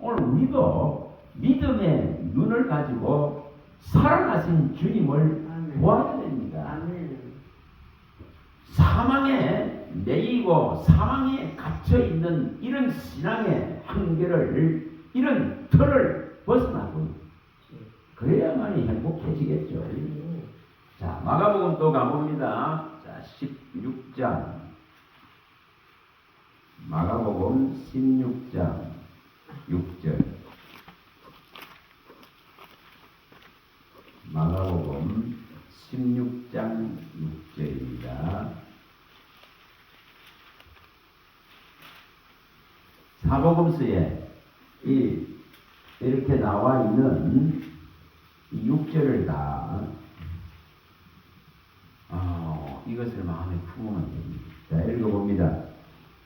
오늘 우리도 믿음의 눈을 가지고 살아나신 주님을 보아야 됩니다. 사망에 매이고 사망에 갇혀있는 이런 신앙의 한계를, 이런 틀을 벗어나고 그래야만이 행복해지겠죠. 자, 마가복음 또 가봅니다. 자, 16장. 마가복음 16장 6절. 마가복음 16장 6절입니다. 사복음서에 이렇게 나와 있는 이 6절을 다 이것을 마음에 품으면 됩니다. 자, 읽어봅니다.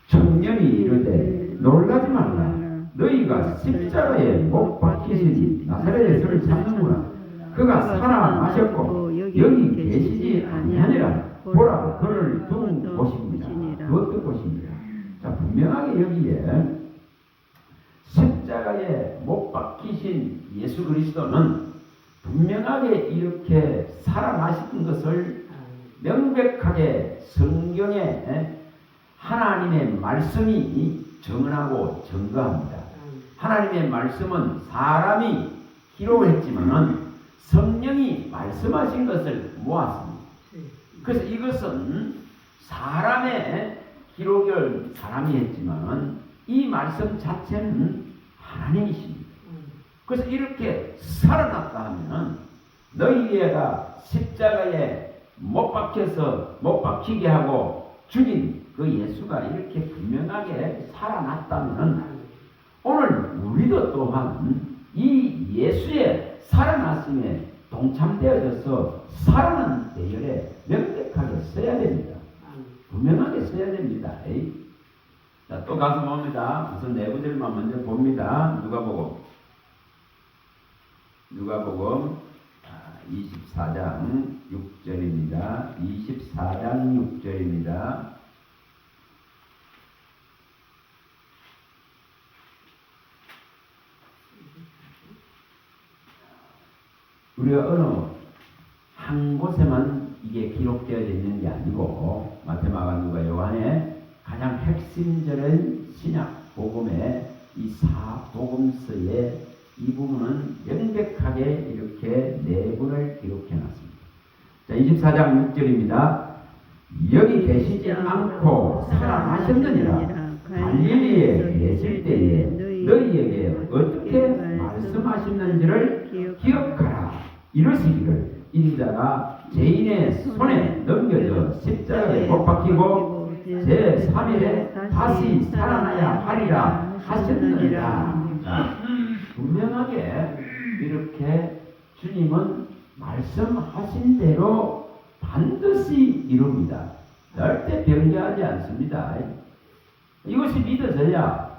청년이 이르되 놀라지 말라. 너희가 십자가에 못 박히신 나사렛 예수를 찾는구나. 그가 살아나셨고 여기 계시지 아니하니라. 보라, 그를 둔 곳입니다. 두었던 곳입니다. 자, 분명하게 여기에 십자가에 못 박히신 예수 그리스도는 분명하게 이렇게 살아나신 것을 명백하게 성경에 하나님의 말씀이 정언하고 증거합니다. 하나님의 말씀은 사람이 기록했지만 성령이 말씀하신 것을 모았습니다. 그래서 이것은 사람의 기록을 사람이 했지만 이 말씀 자체는 하나님이십니다. 그래서 이렇게 살아났다 하면 너희가 십자가에 못 박히게 하고 죽인 그 예수가 이렇게 분명하게 살아났다면 오늘 우리도 또한 이 예수의 살아나심에 동참되어져서 살아난 대열에 명백하게 써야 됩니다. 분명하게 써야 됩니다. 자, 또 가서 봅니다. 우선 네 구절만 먼저 봅니다. 누가복음 24장 6절입니다. 24장 6절입니다. 우리가 어느 한 곳에만 이게 기록되어 있는 게 아니고 마태, 마가, 누가, 요한의 가장 핵심적인 신약 복음의 이 사복음서의 이 부분은 명백하게 이렇게 내분을 기록해 놨습니다. 자, 24장 6절입니다. 여기 계시지 않고 살아나셨느니라. 갈릴리에 계실 때에 너희에게 어떻게 말씀하셨는지를 기억하라. 이러시기를 인자가 죄인의 손에 넘겨져 십자가에 못 박히고 제3일에 다시 살아나야 하리라 하셨느니라. 분명하게 이렇게 주님은 말씀하신 대로 반드시 이룹니다. 절대 변개하지 않습니다. 이것이 믿어져야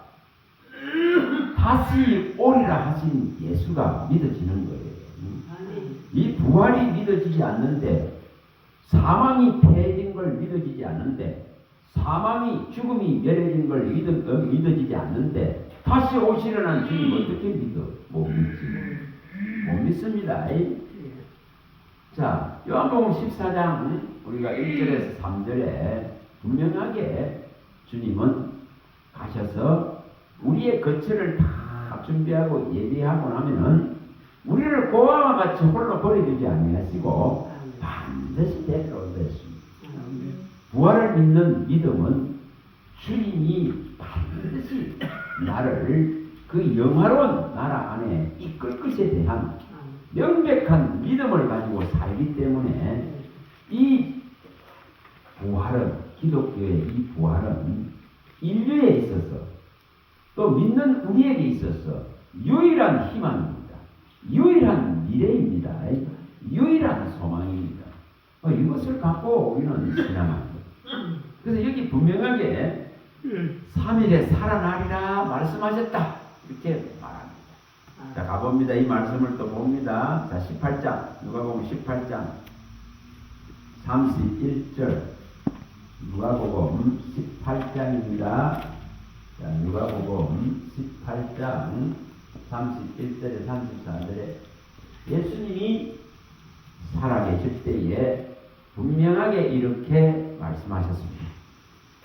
다시 오리라 하신 예수가 믿어지는 거예요. 이 부활이 믿어지지 않는데, 사망이 패해진 걸 믿어지지 않는데, 사망이 죽음이 멸해진 걸 믿어지지 않는데 다시 오시려는 주님 어떻게 믿어? 못 믿지. 못 믿습니다. 자, 요한복음 14장 우리가 1절에서 3절에 분명하게 주님은 가셔서 우리의 거처를 다 준비하고 예비하고 나면은 우리를 고아와 같이 홀로 버려두지 아니하시고 반드시 데려오셨습니다. 부활을 믿는 믿음은 주님이 반드시 나를 그 영화로운 나라 안에 이끌 것에 대한 명백한 믿음을 가지고 살기 때문에 이 부활은, 기독교의 이 부활은 인류에 있어서 또 믿는 우리에게 있어서 유일한 희망입니다. 유일한 미래입니다. 유일한 소망입니다. 이것을 갖고 우리는 신앙합니다. 그래서 여기 분명하게 3일에 살아나리라 말씀하셨다 이렇게 말합니다. 자, 가봅니다. 이 말씀을 또 봅니다. 자, 18장 누가복음 18장 31절 누가복음 18장입니다. 자, 누가복음 18장 31절에 34절에 예수님이 살아계실 때에 분명하게 이렇게 말씀하셨습니다.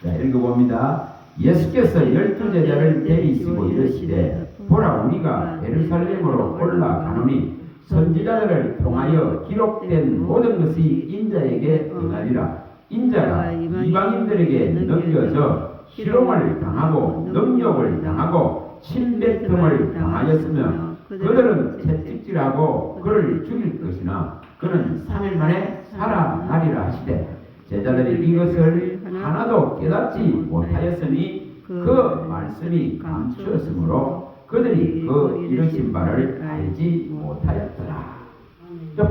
자, 읽어봅니다. 예수께서 12제자를 데리시고 이르시되 보라 우리가 예루살렘으로 올라가노니 선지자들을 통하여 기록된 모든 것이 인자에게 응하리라. 인자가 이방인들에게 넘겨져 희롱을 당하고 능욕을 당하고 침뱉음을 당하였으며 그들은 채찍질하고 그를 죽일 것이나 그는 3일 만에 살아나리라 하시되 제자들이 이것을 하나도 깨닫지 못하였으니 그 말씀이 감추었으므로 그들이 그 이르신 바를 알지 못하였더라.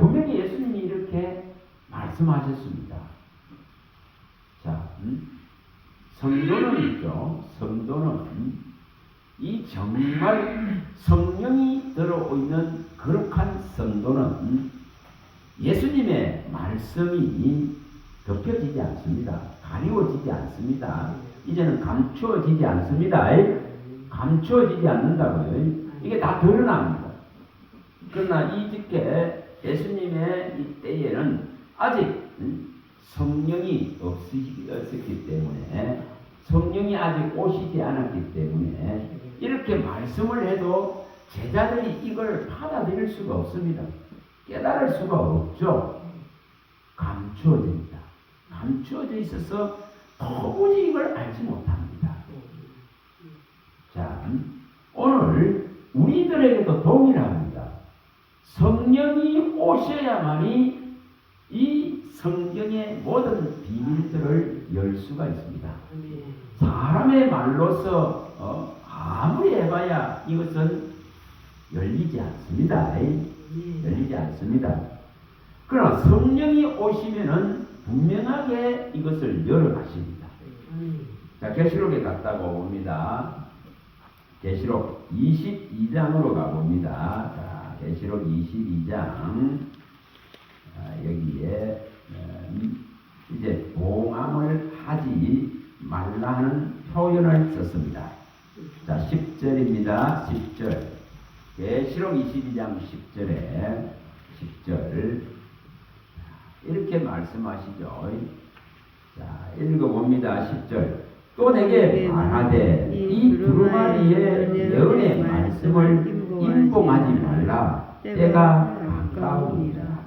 분명히 예수님이 이렇게 말씀하셨습니다. 자, 성도는 있죠. 성도는 이 정말 성령이 들어있는 거룩한 성도는 예수님의 말씀이 덮여지지 않습니다. 가리워지지 않습니다. 이제는 감추어지지 않습니다. 감추어지지 않는다고요. 이게 다 드러납니다. 그러나 이집게 예수님의 이 때에는 아직 성령이 없었기 때문에 성령이 아직 오시지 않았기 때문에 이렇게 말씀을 해도 제자들이 이걸 받아들일 수가 없습니다. 깨달을 수가 없죠. 감추어집니다. 감추어져 있어서 도무지 이걸 알지 못합니다. 자, 오늘 우리들에게도 동일합니다. 성령이 오셔야만이 이 성경의 모든 비밀들을 열 수가 있습니다. 사람의 말로서 아무리 해봐야 이것은 열리지 않습니다. 열리지 않습니다. 그러나 성령이 오시면은 분명하게 이것을 열어가십니다. 자, 계시록에 갔다가 봅니다. 계시록 22장으로 가봅니다. 자, 계시록 22장. 여기에 이제 봉함을 하지 말라 하는 표현을 썼습니다. 자, 10절입니다. 10절. 계시록 22장 10절에 10절 이렇게 말씀하시죠. 자, 읽어봅니다. 10절. 또 내게 말하되 이 두루마리의 예언의 말씀을 인봉하지 말라. 때가 가까우니라.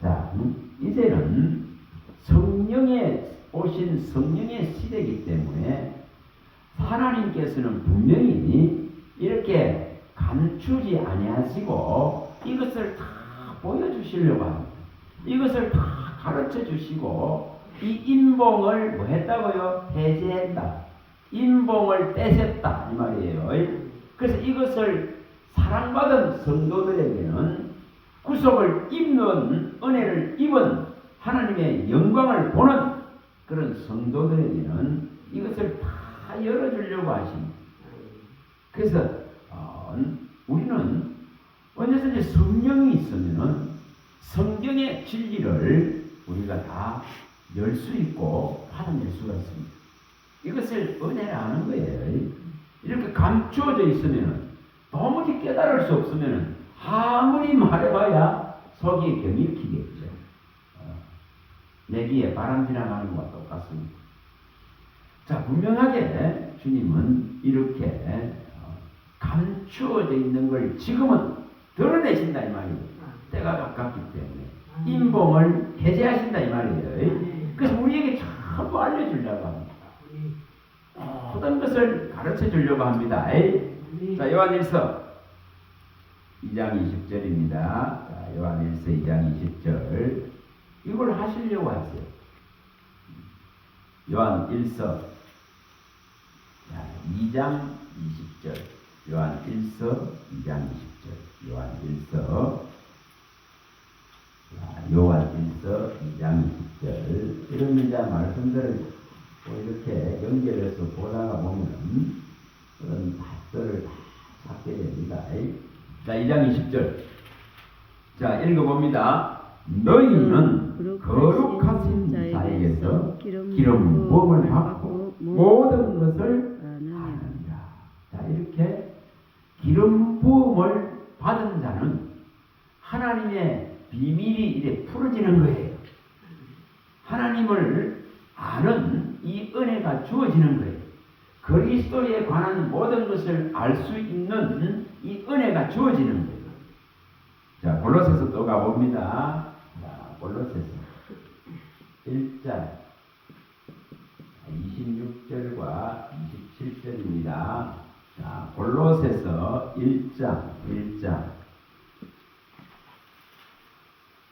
자, 이제는 성령의 오신 성령의 시대이기 때문에 하나님께서는 분명히 이렇게 감추지 아니하시고 이것을 다 보여주시려고 합니다. 이것을 다 가르쳐 주시고 이 인봉을 뭐 했다고요? 해제했다. 인봉을 떼셨다 이 말이에요. 그래서 이것을 사랑받은 성도들에게는 구속을 입는 은혜를 입은 하나님의 영광을 보는 그런 성도들에게는 이것을 다 열어주려고 하십니다. 그래서 우리는 언제든지 성령이 있으면은 성경의 진리를 우리가 다 열 수 있고 받아낼 수가 있습니다. 이것을 은혜라 하는 거예요. 이렇게 감추어져 있으면 도무지 깨달을 수 없으면 아무리 말해봐야 속이 경일키겠죠. 내기에 바람 지나가는 것과 똑같습니다. 자, 분명하게 주님은 이렇게 감추어져 있는 걸 지금은 드러내신다 이 말이에요. 때가 가깝기 때문에 인봉을 해제하신다 이 말이에요. 그래서 우리에게 전부 알려주려고 합니다. 모든 것을 가르쳐 주려고 합니다. 자, 요한일서 2장 20절입니다. 자, 요한일서 2장 20절 이걸 하시려고 하세요. 요한일서 2장 20절 요한일서 2장 20절 요한일서 2장 20절 이런 이제 말씀들을 이렇게 연결해서 보다가 보면 그런 답들을 다 찾게 됩니다. 자, 2장 20절. 자, 읽어봅니다. 너희는 거룩하신 자에게서 기름 부음을 받고 모든 것을 아느니라. 자, 이렇게 기름 부음을 받은 자는 하나님의 비밀이 이래 풀어지는 거예요. 하나님을 아는 이 은혜가 주어지는 거예요. 그리스도에 관한 모든 것을 알 수 있는 이 은혜가 주어지는 거예요. 자, 골로새서 또 가봅니다. 자, 골로새서 1장 26절과 27절입니다. 자, 골로새서 1장.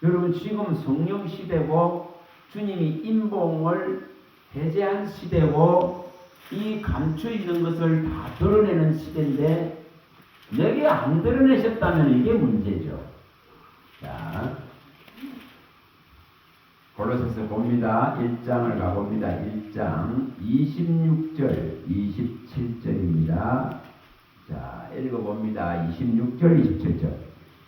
여러분, 지금 성령 시대고 주님이 인봉을 해제한 시대고 이 감춰 있는 것을 다 드러내는 시대인데 내게 안 드러내셨다면 이게 문제죠. 자, 골로새서 봅니다. 1장을 가봅니다. 1장 26절 27절입니다. 자, 읽어봅니다. 26절 27절.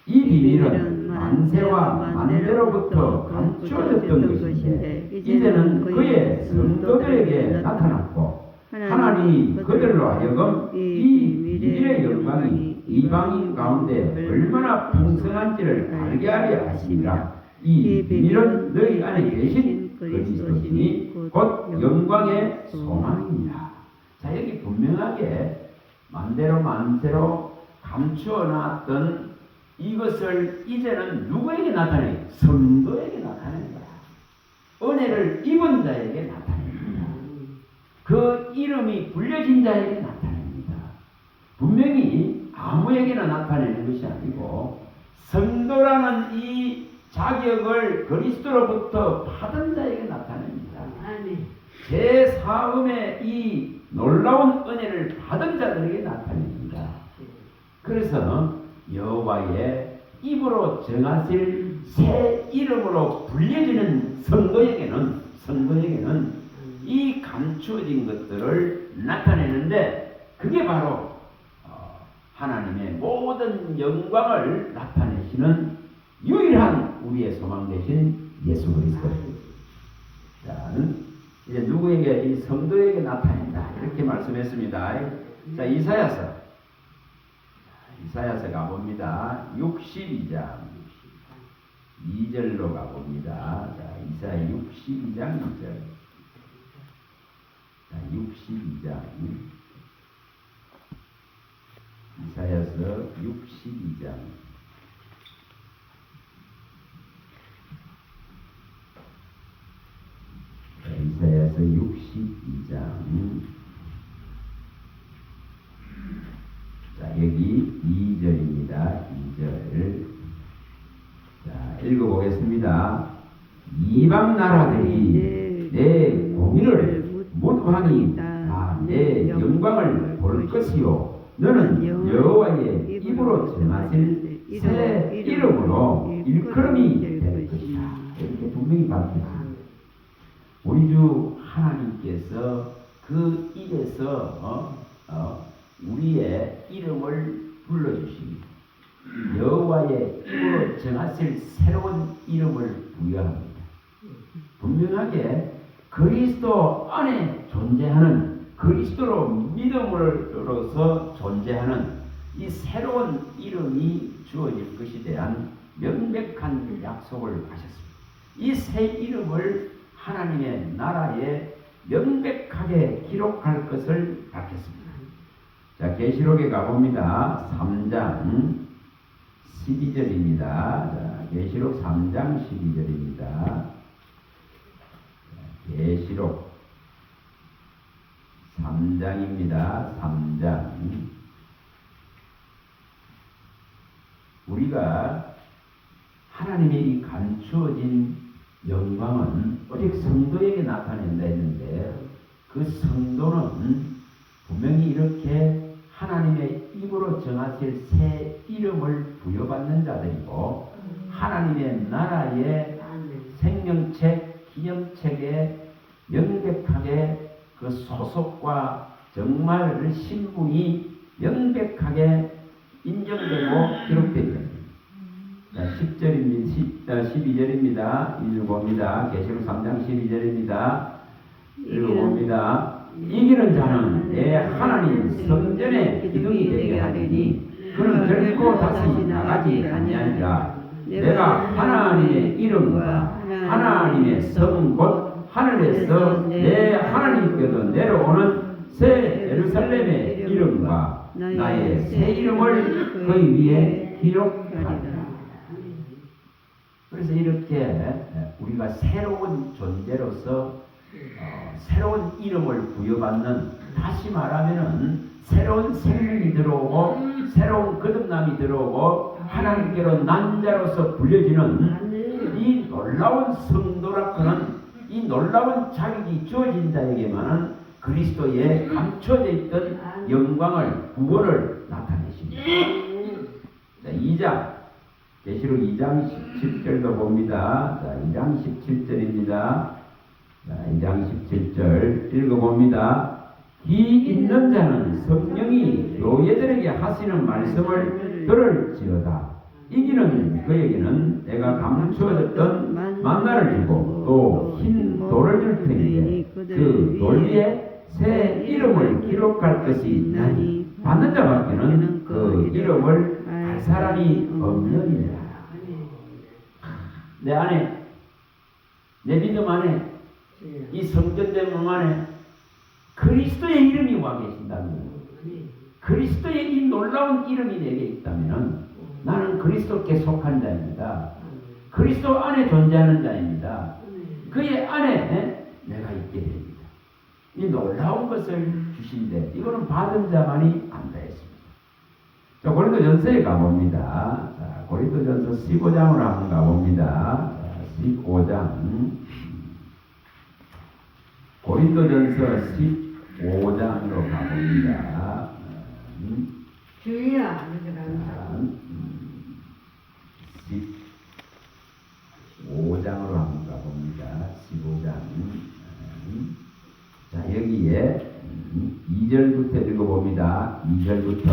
이 비밀은 만세와 만대로부터 감추어졌던 것인데 이제는 그의 성도들에게 나타났고 하나님이 그들로 하여금 이 비밀의 영광이 이방인 가운데 얼마나 풍성한지를 알게 하려 하심이라. 이 비밀은 너희 안에 계신 그리스도시니 곧 영광의 소망이니라. 자, 여기 분명하게 만대로 감추어 놨던 이것을 이제는 누구에게 나타내요? 성도에게 나타내는 거야. 은혜를 입은 자에게 나타냅니다. 그 이름이 불려진 자에게 나타냅니다. 분명히 아무에게나 나타내는 것이 아니고 성도라는 이 자격을 그리스도로부터 받은 자에게 나타냅니다. 제 사음의 이 놀라운 은혜를 받은 자들에게 나타냅니다. 그래서 여호와의 입으로 정하실 새 이름으로 불려지는 성도에게는 이 감추어진 것들을 나타내는데 그게 바로 하나님의 모든 영광을 나타내시는 유일한 우리의 소망 되신 예수 그리스도입니다. 자는 이제 누구에게 이 성도에게 나타낸다 이렇게 말씀했습니다. 자, 이사야서 가봅니다. 62장 2절로 가봅니다. 자, 이사야 62장 2절. 자, 62장 이사야서 62장 이사야서 62장 자, 여기 2절입니다. 2절. 자, 읽어보겠습니다. 이방 나라들이 내 공의를 무도하니 다 내 영광을 볼 것이요 너는 여호와의 입으로 정하실 새 이름으로 일컬음이 될 것이다. 이렇게 분명히 밝혔습니다. 우리 주 하나님께서 그 입에서 우리의 이름을 불러주십니다. 여호와의 입으로 정하실 새로운 이름을 부여합니다. 분명하게 그리스도 안에 존재하는 그리스도로 믿음으로서 존재하는 이 새로운 이름이 주어질 것에 대한 명백한 약속을 하셨습니다. 이 새 이름을 하나님의 나라에 명백하게 기록할 것을 밝혔습니다. 자, 계시록에 가봅니다. 3장 12절입니다. 자, 계시록 3장 12절입니다. 계시록 3장입니다. 3장. 우리가 하나님의 이 감추어진 영광은 오직 성도에게 나타낸다 했는데 그 성도는 분명히 이렇게 하나님의 입으로 정하실 새 이름을 부여받는 자들이고 하나님의 나라의 생명책, 기념책에 명백하게 그 소속과 정말 신분이 명백하게 인정되고 기록되어 있습니다. 12절입니다. 읽어봅니다. 계시록 3장 12절입니다. 읽어봅니다. 이기는 자는 내 하나님 성전의 기둥이 되게 하리니 결코 다시 나가지 아니하리라. 내가 하나님의 이름과 하나님의 성 곧 하늘에서 내 하나님께도 내려오는 새 예루살렘의 이름과 나의 새 이름을 그 위에 기록하리라. 그래서 이렇게 우리가 새로운 존재로서 새로운 이름을 부여받는, 다시 말하면은 새로운 생명이 들어오고 새로운 거듭남이 들어오고 하나님께로 난 자로서 불려지는 이 놀라운 성도라고는, 이 놀라운 자격이 주어진 자에게만은 그리스도에 감춰져 있던 영광을, 구원을 나타내십니다. 자, 2장 계시록 2장 17절도 봅니다. 자, 2장 17절입니다. 자, 2장 17절 읽어봅니다. 이 있는 자는 성령이 교회들에게 하시는 말씀을 들을지어다. 이기는 그에게는 내가 감추어졌던 만나를 주고 또 흰 돌을 줄 테니 그 돌 위에 새 이름을 기록할 것이 있나니 받는 자밖에는 그 이름을 알 사람이 없느니라. 내 안에, 내 믿음 안에, 이 성전된 몸 안에 그리스도의 이름이 와 계신다면, 그리스도의 이 놀라운 이름이 내게 있다면 나는 그리스도께 속한 자입니다. 그리스도 안에 존재하는 자입니다. 그의 안에 내가 있게 됩니다. 이 놀라운 것을 주신데 이거는 받은 자만이 안다 했습니다. 자, 고린도전서에 가봅니다. 자, 고린도전서 15장으로 한번 가봅니다. 자, 15장. 고린도전서 15장으로 가봅니다. 주의야. 15장으로 한번 가봅니다. 15장. 자, 여기에 2절부터 읽어봅니다. 2절부터.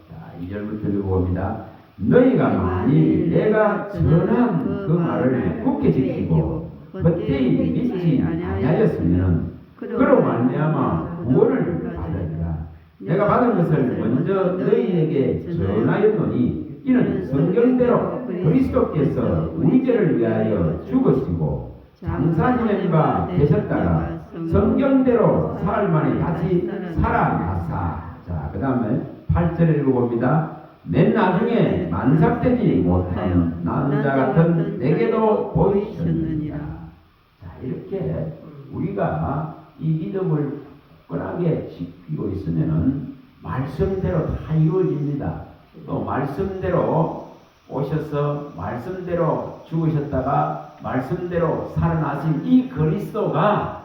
자, 2절부터 읽어봅니다. 너희가 만일 내가 전한 그 말을 굳게 지키고 그때에 믿지 아니하였으면 그로 말미암아 구원을 받으리라. 내가 받은 것을 먼저 너희에게 전하였노니 이는 성경대로 그리스도께서 우리 죄를 위하여 죽으시고 장사 지내가 되셨다가 성경대로 사흘 만에 다시 살아나사. 자, 그 다음에 8절 읽어봅니다. 맨 나중에 만삭되지 못하는 남자 같은 내게도 보이셨느니라. 자, 이렇게 우리가 이 믿음을 굳건하게 지키고 있으면은 말씀대로 다 이루어집니다. 또 말씀대로 오셔서 말씀대로 죽으셨다가 말씀대로 살아나신 이 그리스도가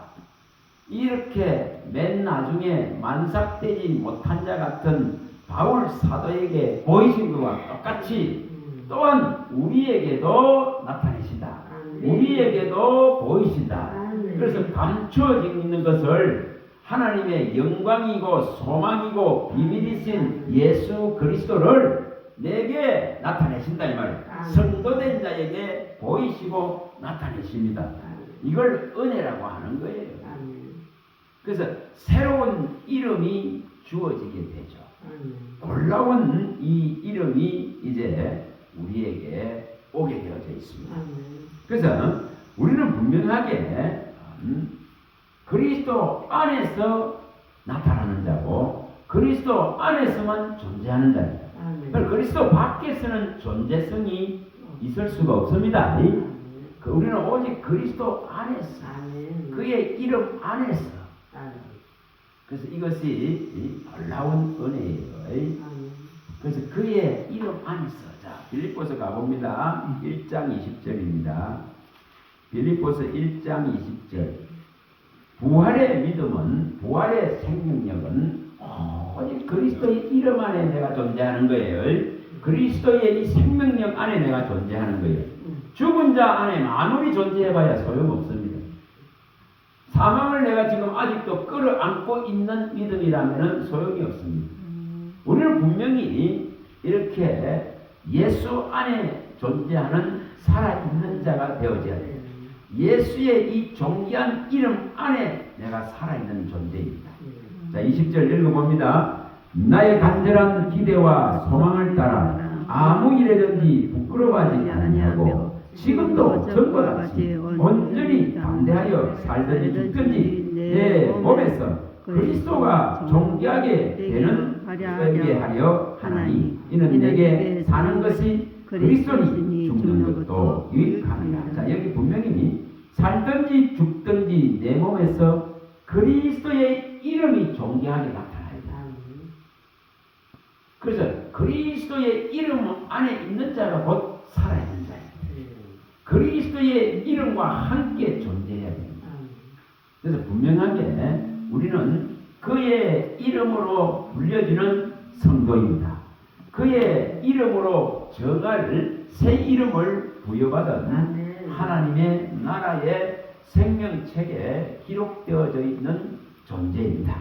이렇게 맨 나중에 만삭되지 못한 자 같은 바울 사도에게 보이신 것과 똑같이 또한 우리에게도 나타내신다. 우리에게도 보이신다. 그래서 감추어져 있는 것을 하나님의 영광이고 소망이고 비밀이신 예수 그리스도를 내게 나타내신다 이 말이에요. 성도된 자에게 보이시고 나타내십니다. 이걸 은혜라고 하는 거예요. 그래서 새로운 이름이 주어지게 되죠. 놀라운 이 이름이 이제 우리에게 오게 되어져 있습니다. 그래서 우리는 분명하게 그리스도 안에서 나타나는 자고 그리스도 안에서만 존재하는 자입니다. 그리스도 밖에서는 존재성이 있을 수가 없습니다. 우리는 오직 그리스도 안에서, 그의 이름 안에서. 그래서 이것이 놀라운 은혜예요. 그래서 그의 이름 안에서. 자, 빌립보서 가봅니다. 1장 20절입니다. 빌립보서 1장 20절. 부활의 믿음은, 부활의 생명력은 오직 그리스도의 이름 안에 내가 존재하는 거예요. 그리스도의 이 생명력 안에 내가 존재하는 거예요. 죽은 자 안에 아무리 존재해봐야 소용없습니다. 사망을 내가 지금 아직도 끌어안고 있는 믿음이라면 소용이 없습니다. 우리는 분명히 이렇게 예수 안에 존재하는 살아있는 자가 되어져야 돼요. 예수의 이 존귀한 이름 안에 내가 살아있는 존재입니다. 자, 20절 읽어봅니다. 나의 간절한 기대와 소망을 따라 아무 일에든지 부끄러워하지 아니하고 지금도 전과 같이 온전히 반대하여 살든지 죽든지 내 몸에서 그리스도가 존귀하게 되게 하려 하나니 이는 내게 사는 것이 그리스도니 죽는 것도 유익하니라. 자, 여기 분명히 살든지 죽든지 내 몸에서 그리스도의 이름이 존귀하게 나타나요. 그래서 그리스도의 이름 안에 있는 자가 곧 살아있는 자예요. 그리스도의 이름과 함께 존재해야 됩니다. 그래서 분명하게 우리는 그의 이름으로 불려지는 성도입니다. 그의 이름으로 정할 새 이름을 부여받은 하나님의 나라의 생명책에 기록되어져 있는 존재입니다.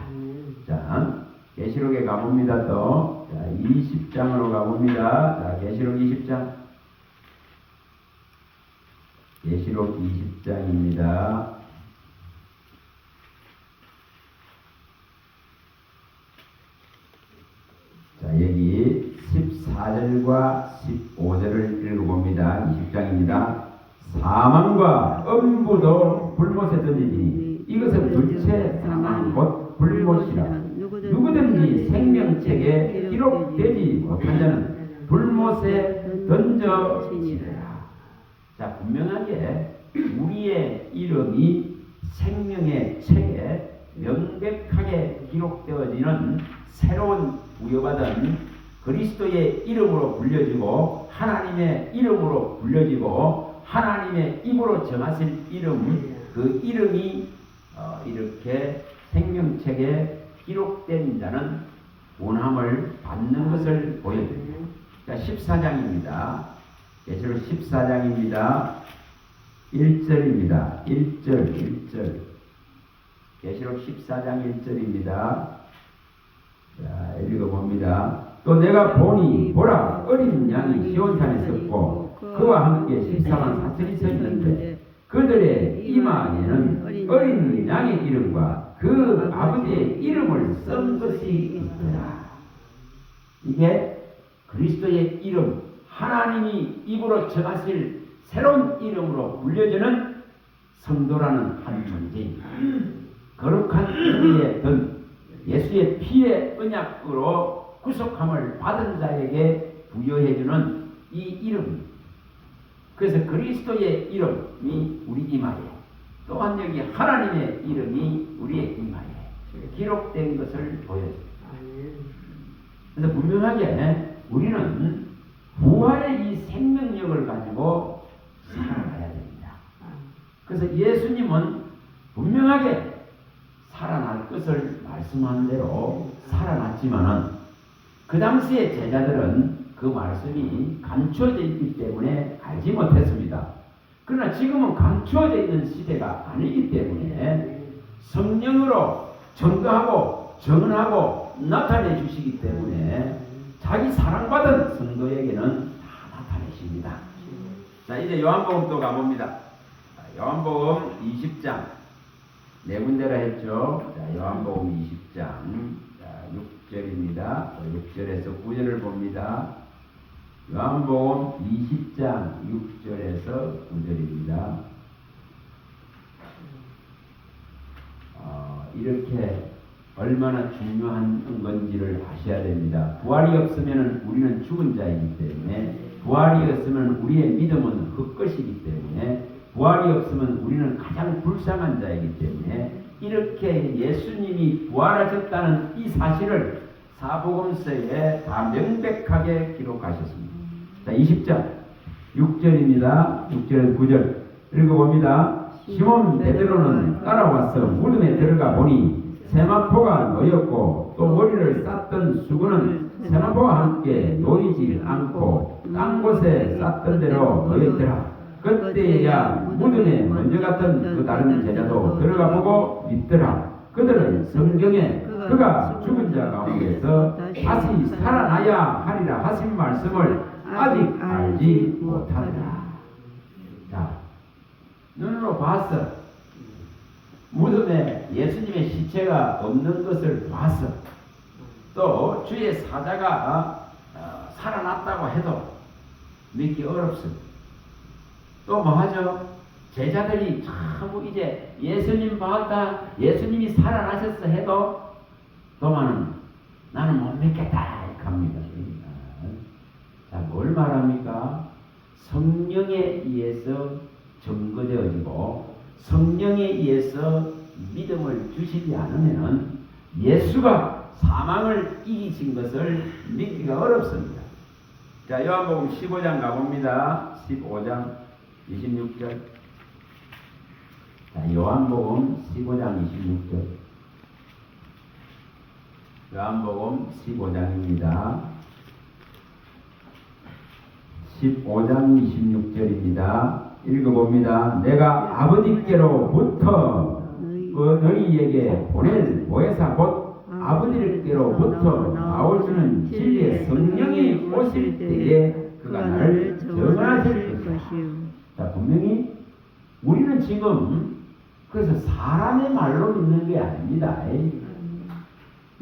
자, 계시록에 가봅니다. 또 자, 20장으로 가봅니다. 자, 계시록 20장. 계시록 20장입니다. 자, 여기 14절과 15절을 읽어봅니다. 20장입니다. 사망과 음부도 불못에 던지니 이것은 둘째 사망 곧 불못이라. 누구든지 생명책에 기록되지 못한 자는 불못에 던져지리라. 자, 분명하게 우리의 이름이 생명의 책에 명백하게 기록되어지는 새로운 부여받은 그리스도의 이름으로 불려지고 하나님의 이름으로 불려지고 하나님의 입으로 정하신 이름, 그 이름이 이렇게 생명책에 기록된 자는 원함을 받는 것을 보여줍니다. 자, 14장입니다. 계시록 14장입니다. 1절입니다. 1절. 계시록 14장 1절입니다. 자, 읽어봅니다. 또 내가 보니 보라 어린 양이 시온산에 섰고 그와 함께 14만 4천이 서 있는데 그들의 이마에는 어린 양의 이름과 그 아버지의 이름을 쓴 것이 있더라. 이게 그리스도의 이름, 하나님이 입으로 정하실 새로운 이름으로 불려지는 성도라는 한 존재입니다. 거룩한 의의 든 예수의 피의 언약으로 구속함을 받은 자에게 부여해주는 이 이름. 그래서 그리스도의 이름이 우리 이마에, 또한 여기 하나님의 이름이 우리의 이마에 기록된 것을 보여줍니다. 그래서 분명하게 우리는 부활의 이 생명력을 가지고 살아가야 됩니다. 그래서 예수님은 분명하게 살아날 것을 말씀한 대로 살아났지만은 그 당시에 제자들은 그 말씀이 감추어져 있기 때문에 알지 못했습니다. 그러나 지금은 감추어져 있는 시대가 아니기 때문에 성령으로 증거하고 전하고 나타내 주시기 때문에 자기 사랑받은 성도에게는 다 나타내십니다. 자, 이제 요한복음 또 가봅니다. 요한복음 20장 네 군데라 했죠. 자, 요한복음 20장 자, 6절입니다. 6절에서 9절을 봅니다. 요한복음 20장 6절에서 9절입니다. 이렇게 얼마나 중요한 건지를 아셔야 됩니다. 부활이 없으면 우리는 죽은 자이기 때문에, 부활이 없으면 우리의 믿음은 헛것이기 때문에, 부활이 없으면 우리는 가장 불쌍한 자이기 때문에 이렇게 예수님이 부활하셨다는 이 사실을 사복음서에 다 명백하게 기록하셨습니다. 자, 20장 6절입니다. 6절에서 9절 읽어봅니다. 시몬 베드로는 따라와서 무덤에 들어가 보니 세마포가 놓였고 또 머리를 쌌던 수건은 세마포와 함께 놓이지 않고 딴 곳에 쌌던 대로 놓였더라. 그때야 무덤에 먼저 갔던 그 다른 제자도 들어가 보고 믿더라. 그들은 성경에 그가 죽은 자 가운데서 다시 살아나야 하리라 하신 말씀을 아직 알지 못하더라. 자, 눈으로 봤어. 무덤에 예수님의 시체가 없는 것을 봤어. 또 주의 사자가 살아났다고 해도 믿기 어렵습니다. 또 뭐 하죠? 제자들이 참 이제 예수님 봤다, 예수님이 살아나셨어 해도 도마는 나는 못 믿겠다 이렇게 합니다. 자, 뭘 말합니까? 성령에 의해서 증거되어지고 성령에 의해서 믿음을 주시지 않으면 예수가 사망을 이기신 것을 믿기가 어렵습니다. 자, 요한복음 15장 가봅니다. 15장 26절. 자, 요한복음 15장 26절. 요한복음 15장입니다. 15장 26절입니다. 읽어봅니다. 내가 아버지께로부터 너희에게 보낼 보혜사 곧 아버지께로부터 나올 줄은 진리의 성령이 오실 때에 그가 나를 전하실 것이요. 자, 분명히 우리는 지금 그래서 사람의 말로 믿는 게 아닙니다.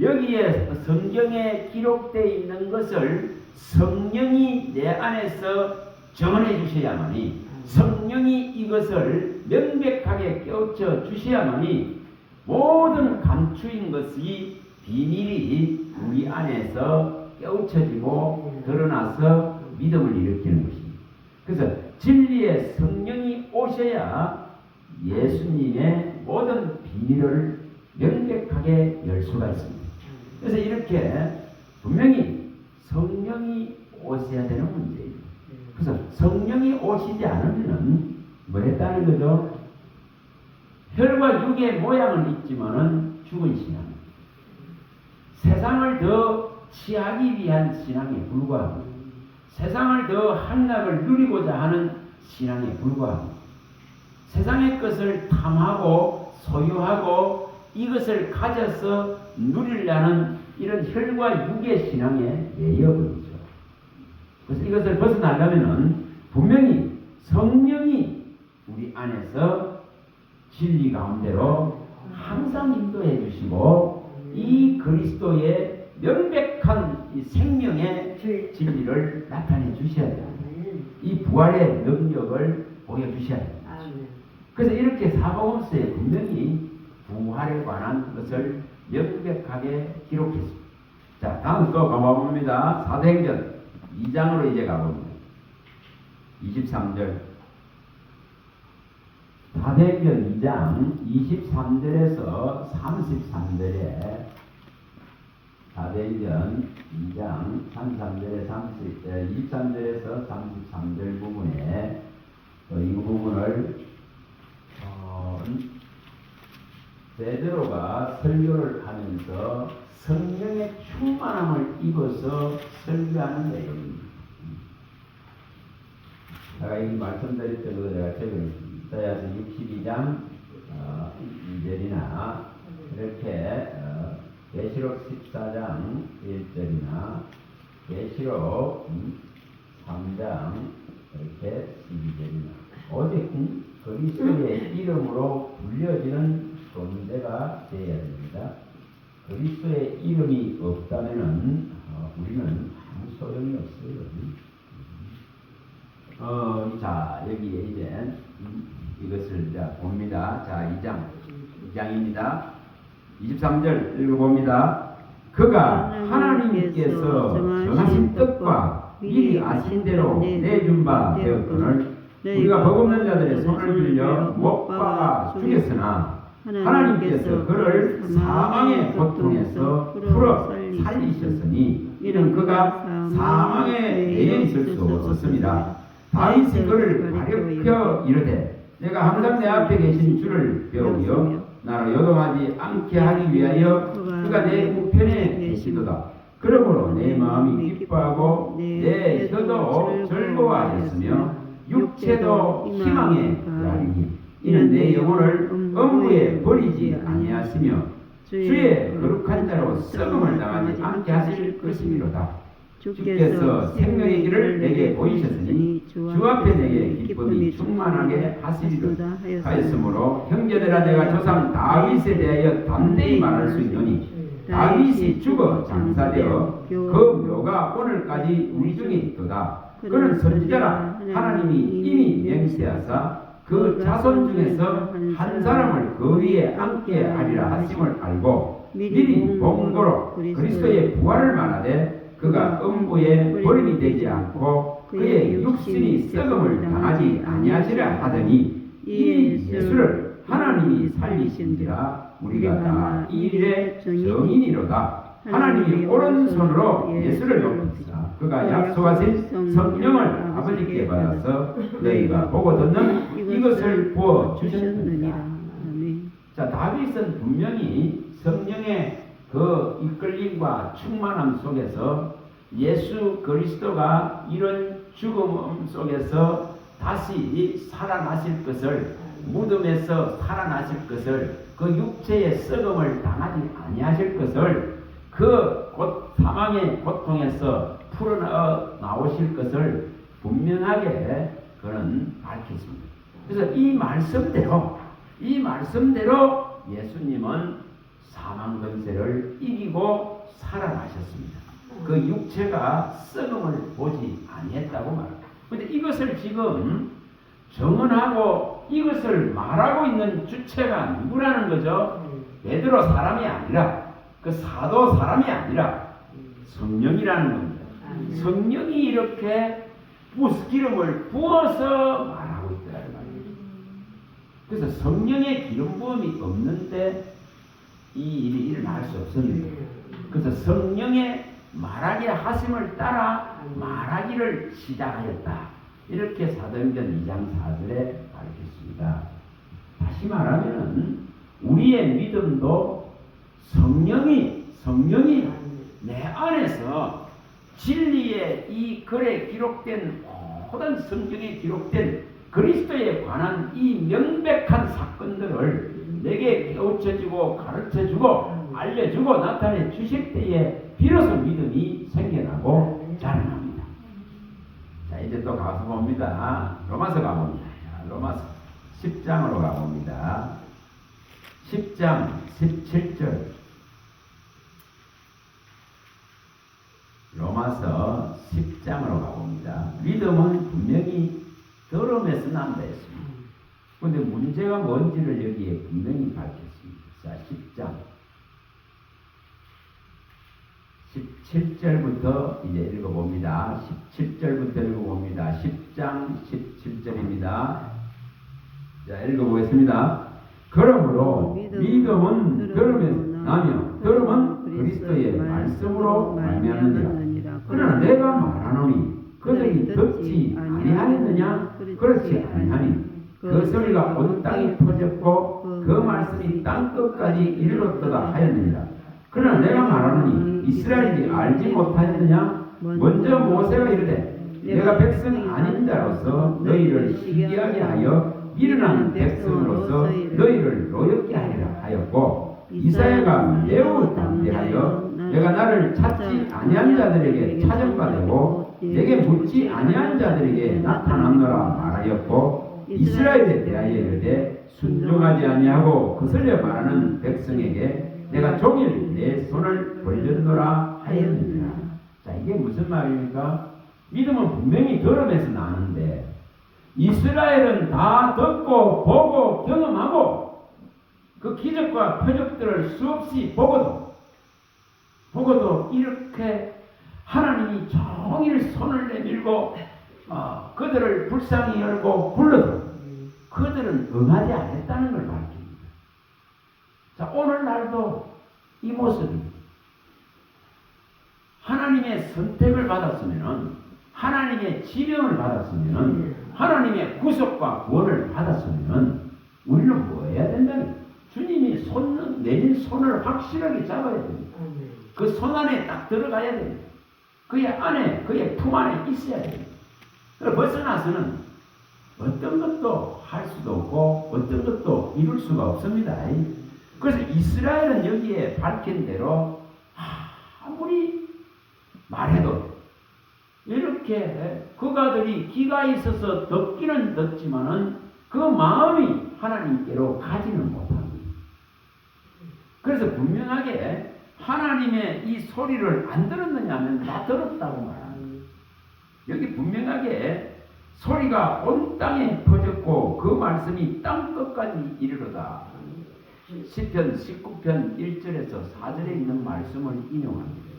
여기에 성경에 기록되어 있는 것을 성령이 내 안에서 전해 주셔야만이, 성령이 이것을 명백하게 깨우쳐 주셔야만이 모든 감추인 것이 비밀이 우리 안에서 깨우쳐지고 드러나서 믿음을 일으키는 것입니다. 그래서 진리의 성령이 오셔야 예수님의 모든 비밀을 명백하게 열 수가 있습니다. 그래서 이렇게 분명히 성령이 오셔야 되는 문제예요. 그래서 성령이 오시지 않으면 뭐 했다는 거죠? 혈과 육의 모양은 있지만은 죽은 신앙. 세상을 더 취하기 위한 신앙에 불과합니다. 세상을 더 한락을 누리고자 하는 신앙에 불과합니다. 세상의 것을 탐하고 소유하고 이것을 가져서 누리려는 이런 혈과 육의 신앙에 매여버리죠. 그래서 이것을 벗어나려면 분명히 성령이 우리 안에서 진리 가운데로 항상 인도해 주시고 이 그리스도의 명백한 이 생명의 진리를 나타내 주셔야 돼요. 이 부활의 능력을 보여주셔야 돼요. 그래서 이렇게 사복음서에 분명히 부활에 관한 것을 명백하게 기록했습니다. 자, 다음 또 가봅니다. 사도행전 2장으로 이제 가봅니다. 23절. 사도행전 2장 23절에서 33절에 사도행전 2장 33절에 23절에서 33절 부분에 이 부분을 베드로가 설교를 하면서 성령의 충만함을 입어서 설교하는 내용입니다. 제가 이 말씀드렸던 거 제가 적었습니다. 이사야서 62장 2절이나 이렇게 계시록 14장 1절이나 계시록 3장 이렇게 12절이나 오직 그리스도의 이름으로 불려지는 존재가 되어야 됩니다. 그리스도의 이름이 없다면은 우리는 아무 소용이 없어요. 자, 여기에 이제 이것을 자 봅니다. 자, 2장입니다. 23절 읽어봅니다. 그가 하나님께서 정하신 뜻과 미리 아신 대로 내준 바 되었거늘 우리가 버금는 자들의 손을 빌려 못 박아 죽였으나 하나님께서 그를 사망의 고통에서 풀어 살리셨으니 이는 그가 사망에 매여 있을 수 없었습니다. 다윗이 그를 가르쳐 이르되 내가 항상 내 앞에 계신 주를 배우며 나를 요동하지 않게 하기 위하여 그가 내 우편에 계시도다. 그러므로 내 마음이 기뻐하고 내 혀도 즐거워하였으며 육체도 희망에 그하리니 이는 내 영혼을 음부에 버리지 아니하시며 주의 거룩한 자로 썩음을 당하지 않게 하실 것이미로다. 주께서 생명의 길을 내게 보이셨으니 주 앞에 내게 기쁨이 충만하게 하시리로다 하였으므로 형제들아 내가 조상 다윗에 대하여 담대히 말할 수 있노니 다윗이 죽어 장사되어 그 묘가 오늘까지 우리 중에 있도다. 그는 선지자라 하나님이 이미 맹세하사 그 자손 중에서 한 사람을 그 위에 앉게 하리라 하심을 알고 미리 본고로 그리스도의 부활을 말하되 그가 음부에 버림이 되지 않고 그의 육신이 썩음을 당하지 아니하시라 하더니 이 예수를 하나님이 살리신지라 우리가 다 이 일의 정인이로다. 하나님이 오른손으로 예수를 높이사 그가 약속하신 성령을 아버지께 받아서 너희가 보고 듣는 이것을 부어 주셨느니라. 자, 다윗은 분명히 성령의 그 이끌림과 충만함 속에서 예수 그리스도가 이런 죽음 속에서 다시 살아나실 것을, 무덤에서 살아나실 것을, 그 육체의 썩음을 당하지 아니하실 것을, 그 곧 사망의 고통에서 풀어나오실 것을 분명하게 그는 밝혔습니다. 그래서 이 말씀대로 예수님은 사망 권세를 이기고 살아나셨습니다. 그 육체가 썩음을 보지 아니했다고 말합니다. 그런데 이것을 지금 정언하고 이것을 말하고 있는 주체가 누구라는 거죠? 베드로 사람이 아니라, 그 사도 사람이 아니라 성령이라는 겁니다. 성령이 이렇게 기름을 부어서 말하고 있다는 말이에요. 그래서 성령의 기름 부음이 없는데 이 일이 일어날 수 없습니다. 그래서 성령의 말하게 하심을 따라 말하기를 시작하였다. 이렇게 사도행전 2장 4절에 밝혔습니다. 다시 말하면 우리의 믿음도 성령이 내 안에서 진리의 이 글에 기록된 모든 성경에 기록된 그리스도에 관한 이 명백한 사건들을 내게 깨우쳐주고 가르쳐주고 알려주고 나타내 주실 때에 비로소 믿음이 생겨나고 자라납니다. 자, 이제 또 가서 봅니다. 로마서 가봅니다. 로마서 10장으로 가봅니다. 10장 17절. 로마서 10장으로 가봅니다. 믿음은 분명히 들음에서 난다 했습니다. 그런데 문제가 뭔지를 여기에 분명히 밝혔습니다. 자, 10장 17절부터 이제 읽어봅니다. 17절부터 읽어봅니다. 10장 17절입니다. 자, 읽어보겠습니다. 그러므로 믿음은 들음에서 나며 들음은 그리스도의 말씀으로 말미암느니라. 그러나 내가 말하노니 그들이 듣지 아니하였느냐? 그렇지 아니하니 그 소리가 온 땅에 퍼졌고 그 말씀이 땅끝까지 이르렀도다 하였느니라. 그러나 내가 말하노니 이스라엘이 알지 못하였느냐? 먼저 모세가 이르되 내가 백성 아닌 자로서 너희를 시기하게 하여 미련한 백성으로서 너희를 노엽게 하리라 하였고 이사야가 매우 담대하여 내가 나를 찾지 아니한 자들에게 찾음바 되고 내게 묻지 아니한 자들에게 나타났노라 말하였고 이스라엘에 대하여 이르되 순종하지 아니하고 거슬려 말하는 백성에게 내가 종일 내 손을 벌렸노라 하였느니라. 자, 이게 무슨 말입니까? 믿음은 분명히 들음에서 나는데 이스라엘은 다 듣고 보고 경험하고 그 기적과 표적들을 수없이 보고도 이렇게 하나님이 종일 손을 내밀고 그들을 불쌍히 열고 불러도 그들은 응하지 않았다는 걸 밝힙니다. 자, 오늘날도 이 모습입니다. 하나님의 선택을 받았으면, 하나님의 지명을 받았으면, 하나님의 구속과 구원을 받았으면 우리는 뭐 해야 된다니? 주님이 내린 손을 확실하게 잡아야 됩니다. 그 손 안에 딱 들어가야 됩니다. 그의 안에, 그의 품 안에 있어야 됩니다. 그래서 벗어나서는 어떤 것도 할 수도 없고 어떤 것도 이룰 수가 없습니다. 그래서 이스라엘은 여기에 밝힌 대로 아무리 말해도 이렇게 그가들이 귀가 있어서 듣기는 듣지만은 그 마음이 하나님께로 가지는 못합니다. 그래서 분명하게 하나님의 이 소리를 안 들었느냐 하면 다 들었다고 말합니다. 여기 분명하게 소리가 온 땅에 퍼졌고 그 말씀이 땅 끝까지 이르러다. 시편 19편 1절에서 4절에 있는 말씀을 인용합니다.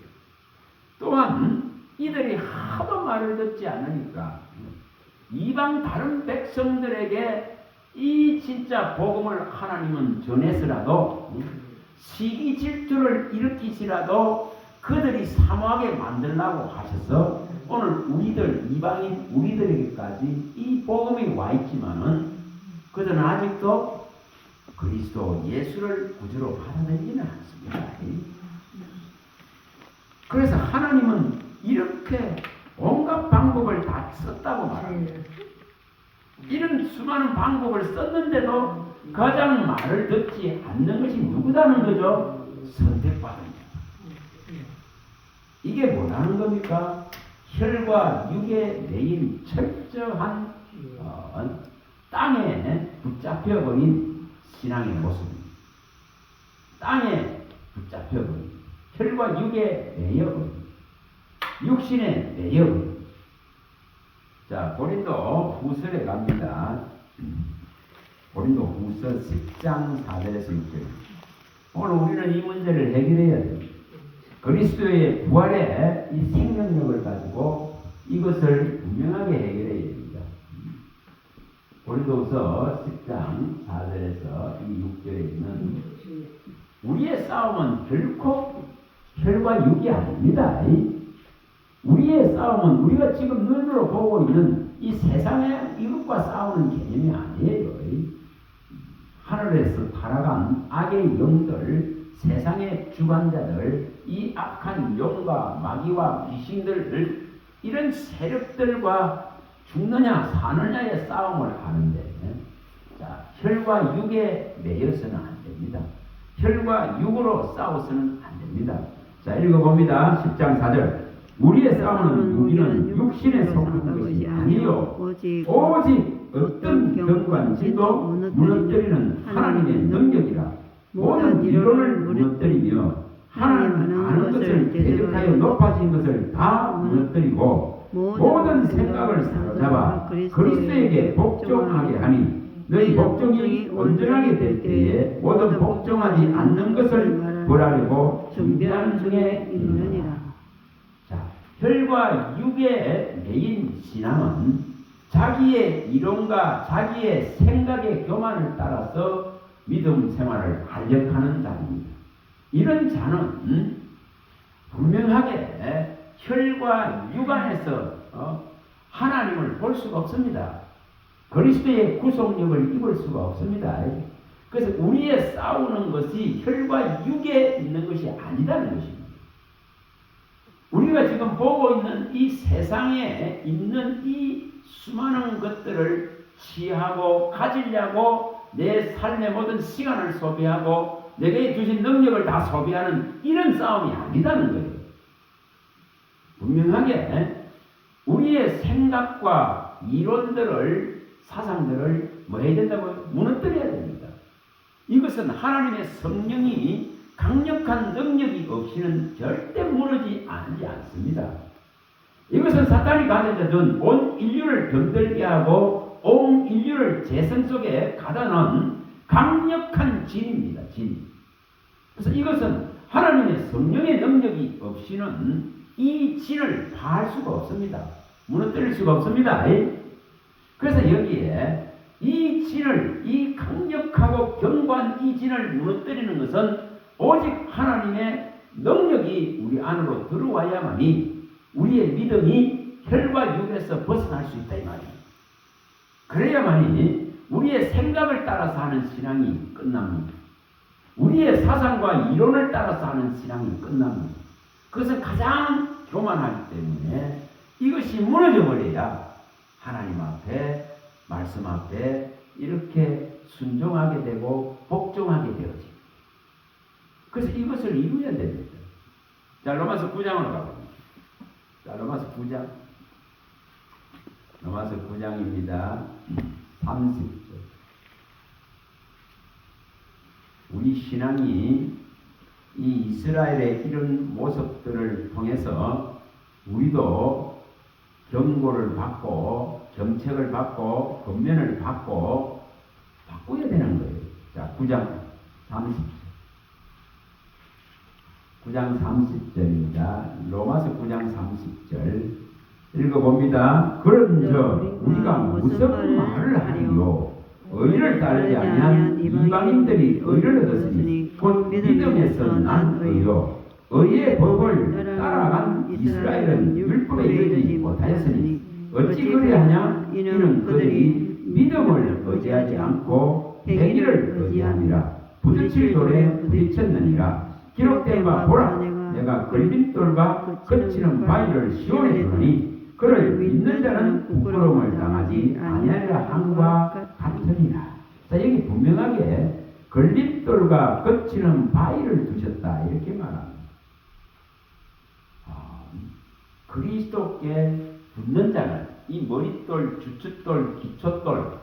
또한 이들이 하도 말을 듣지 않으니까 이방 다른 백성들에게 이 진짜 복음을 하나님은 전해서라도 시기 질투를 일으키시라도 그들이 사모하게 만들라고 하셔서 오늘 우리들 이방인 우리들에게까지 이 복음이 와 있지만은 그들은 아직도 그리스도 예수를 구주로 받아들이지는 않습니다. 그래서 하나님은 이렇게 온갖 방법을 다 썼다고 말합니다. 이런 수많은 방법을 썼는데도 가장 말을 듣지 않는 것이 누구다는 거죠? 선택받은 자. 이게 뭐라는 겁니까? 혈과 육에 매인 철저한 땅에 붙잡혀버린 신앙의 모습입니다. 땅에 붙잡혀버린 혈과 육에 매여버린 육신에 매여버린. 자, 고린도 후서에 갑니다. 고린도 후서 10장 4절에서 6절. 오늘 우리는 이 문제를 해결해야 됩니다. 그리스도의 부활의 이 생명력을 가지고 이것을 분명하게 해결해야 됩니다. 고린도후서 10장 4절에서 6절에 있는 우리의 싸움은 결코 혈과 육이 아닙니다. 우리의 싸움은 우리가 지금 눈으로 보고 있는 이 세상의 이것과 싸우는 개념이 아니에요. 하늘에서 타락한 악의 영들, 세상의 주관자들, 이 악한 영과 마귀와 귀신들, 이런 세력들과 죽느냐 사느냐의 싸움을 하는데, 자, 혈과 육에 매여서는 안 됩니다. 혈과 육으로 싸워서는 안 됩니다. 자, 읽어봅니다. 10장 4절. 우리의 싸움은 무기는 육신에 속한 것이 아니요 오직 어떤 경관지도 무너뜨리는 하나님의 능력이라. 모든 이론을 무너뜨리며 하나님 아는 것을 대적하여 높아진 것을 다 무너뜨리고 모든 생각을 사로잡아 그리스도에게 복종하게 하니 너희 복종이 온전하게 될 때에 모든 복종하지 않는 것을 벌하려고 준비하는 중에 있느니라. 자, 혈과 육의 매인 신앙은 자기의 이론과 자기의 생각의 교만을 따라서 믿음 생활을 활력하는 자입니다. 이런 자는 분명하게 혈과 육 안에서 하나님을 볼 수가 없습니다. 그리스도의 구속력을 입을 수가 없습니다. 그래서 우리의 싸우는 것이 혈과 육에 있는 것이 아니라는 것입니다. 우리가 지금 보고 있는 이 세상에 있는 이 수많은 것들을 취하고 가지려고 내 삶의 모든 시간을 소비하고 내게 주신 능력을 다 소비하는 이런 싸움이 아니라는 거예요. 분명하게 우리의 생각과 이론들을 사상들을 뭐 해야 된다고요? 무너뜨려야 됩니다. 이것은 하나님의 성령이 강력한 능력이 없이는 절대 무너지지 않습니다. 이것은 사탄이 가져다 준 온 인류를 병들게 하고 온 인류를 재성 속에 가다 놓은 강력한 진입니다. 진. 그래서 이것은 하나님의 성령의 능력이 없이는 이 진을 파할 수가 없습니다. 무너뜨릴 수가 없습니다. 그래서 여기에 이 진을, 이 강력하고 견고한 이 진을 무너뜨리는 것은 오직 하나님의 능력이 우리 안으로 들어와야만이 우리의 믿음이 혈과 육에서 벗어날 수 있다 이 말이에요. 그래야만이 우리의 생각을 따라서 하는 신앙이 끝납니다. 우리의 사상과 이론을 따라서 하는 신앙이 끝납니다. 그것은 가장 교만하기 때문에 이것이 무너져 버려야 하나님 앞에 말씀 앞에 이렇게 순종하게 되고 복종하게 되어집니다. 그래서 이것을 이루어야 됩니다. 자, 로마서 9장으로 가봅니다. 자, 로마서 9장. 로마서 9장입니다. 30절. 우리 신앙이 이 이스라엘의 이런 모습들을 통해서 우리도 경고를 받고 정책을 받고 권면을 받고 바꿔야 되는 거예요. 자, 9장 30절입니다. 로마서 9장 30절 읽어봅니다. 그런즉 우리가 무슨 말을 하리요? 의를 따르지 아니한 이방인들이 의를 얻었으니 곧 믿음에서 난 의요. 의의 법을 따라간 이스라엘은 율법에 이르지 못하였으니 어찌 그리하냐? 이는 그들이 믿음을 의지하지 않고 행위를 의지함이라. 부딪힐 돌에 부딪혔느니라. 기록된 바 보라, 내가 걸림돌과 거치는 바위를 시온에 두노니 그를 믿는 자는 부끄러움을 당하지 아니하리라 함과 같으니라. 자, 여기 분명하게 걸림돌과 거치는 바위를 두셨다 이렇게 말합니다. 그리스도께 붙는 자는 이 머릿돌, 주춧돌, 기초돌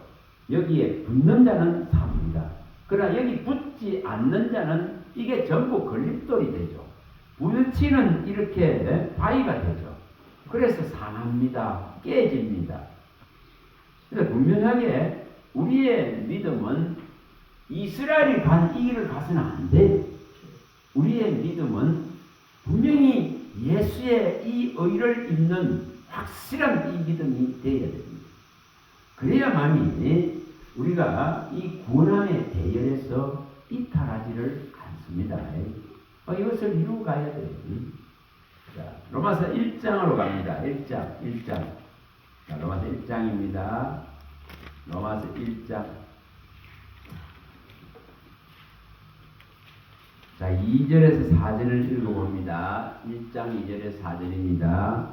여기에 붙는 자는 삽니다. 그러나 여기 붙지 않는 자는 이게 전부 걸림돌이 되죠. 부딪히는 이렇게 바위가 되죠. 그래서 상합니다. 깨집니다. 그래서 분명하게 우리의 믿음은 이스라엘이 간 이 길을 가서는 안 돼. 우리의 믿음은 분명히 예수의 이 의를 입는 확실한 이 믿음이 되어야 됩니다. 그래야만이 우리가 이 구원함의 대열에서 이탈하지를 않습니다. 이것을 이루어 가야 돼요. 자, 로마서 1장으로 갑니다. 1장. 자, 로마서 1장입니다. 로마서 1장. 자, 2절에서 4절을 읽어봅니다. 1장 2절에서 4절입니다.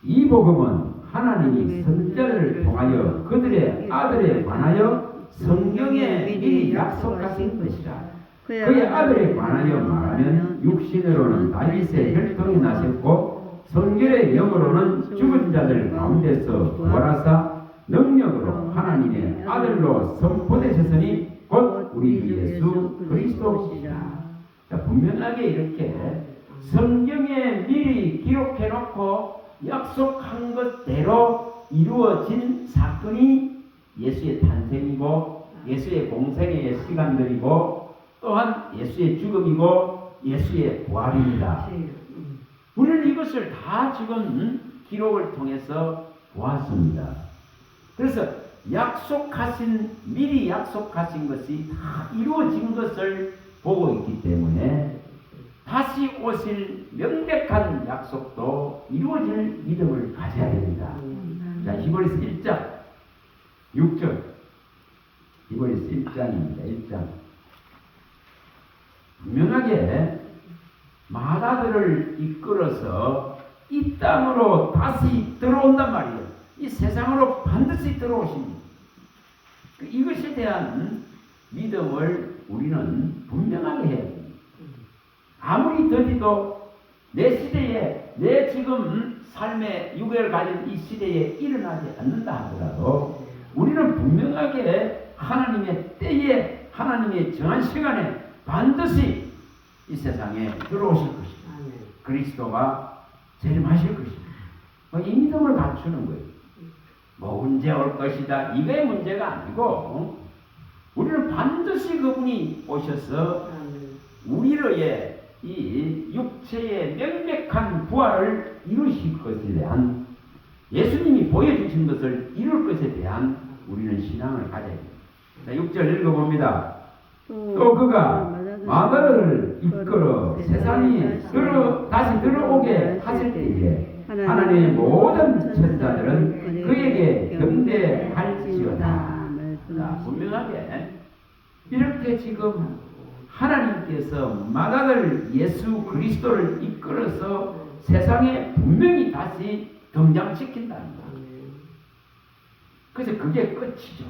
이 복음은 하나님이 선지자를 통하여 그들의 아들에 관하여 성경에 미리 약속하신 것이라. 그의 아들에 관하여 말하면 육신으로는 다윗의 혈통이 나셨고 성결의 영으로는 죽은 자들 가운데서 부활하사 능력으로 하나님의 아들로 선포되셨으니 곧 우리 주 예수 그리스도시라. 자, 분명하게 이렇게 성경에 미리 기록해놓고 약속한 것대로 이루어진 사건이 예수의 탄생이고 예수의 공생의 시간들이고 또한 예수의 죽음이고 예수의 부활입니다. 우리는 이것을 다 지금 기록을 통해서 보았습니다. 그래서 미리 약속하신 것이 다 이루어진 것을 보고 있기 때문에 다시 오실 명백한 약속도 이루어질 믿음을 가져야 됩니다. 자, 히브리서 1장 6절. 히브리서 1장입니다. 1장. 분명하게 마다들을 이끌어서 이 땅으로 다시 들어온단 말이에요. 이 세상으로 반드시 들어오십니다. 이것에 대한 믿음을 우리는 분명하게 해야 됩니다. 아무리 더디도 내 시대에, 내 지금 삶의 유괴를 가진 이 시대에 일어나지 않는다 하더라도 우리는 분명하게 하나님의 때에, 하나님의 정한 시간에 반드시 이 세상에 들어오실 것입니다. 그리스도가 재림하실 것입니다. 이 믿음을 갖추는 거예요. 뭐 언제 올 것이다, 이게 문제가 아니고 우리는 반드시 그분이 오셔서 우리의 이 육체의 명백한 부활을 이루실 것에 대한, 예수님이 보여주신 것을 이룰 것에 대한 우리는 신앙을 가져야 됩니다. 자, 6절 읽어봅니다. 또 그가 마다를 이끌어 세상에 다시 들어오게 하실 때에 하나님의 모든 천사들은 그에게 경배할지어다. 자, 분명하게 이렇게 지금 하나님께서 마다들 예수 그리스도를 이끌어서 세상에 분명히 다시 등장시킨다는 거예요. 그래서 그게 끝이죠.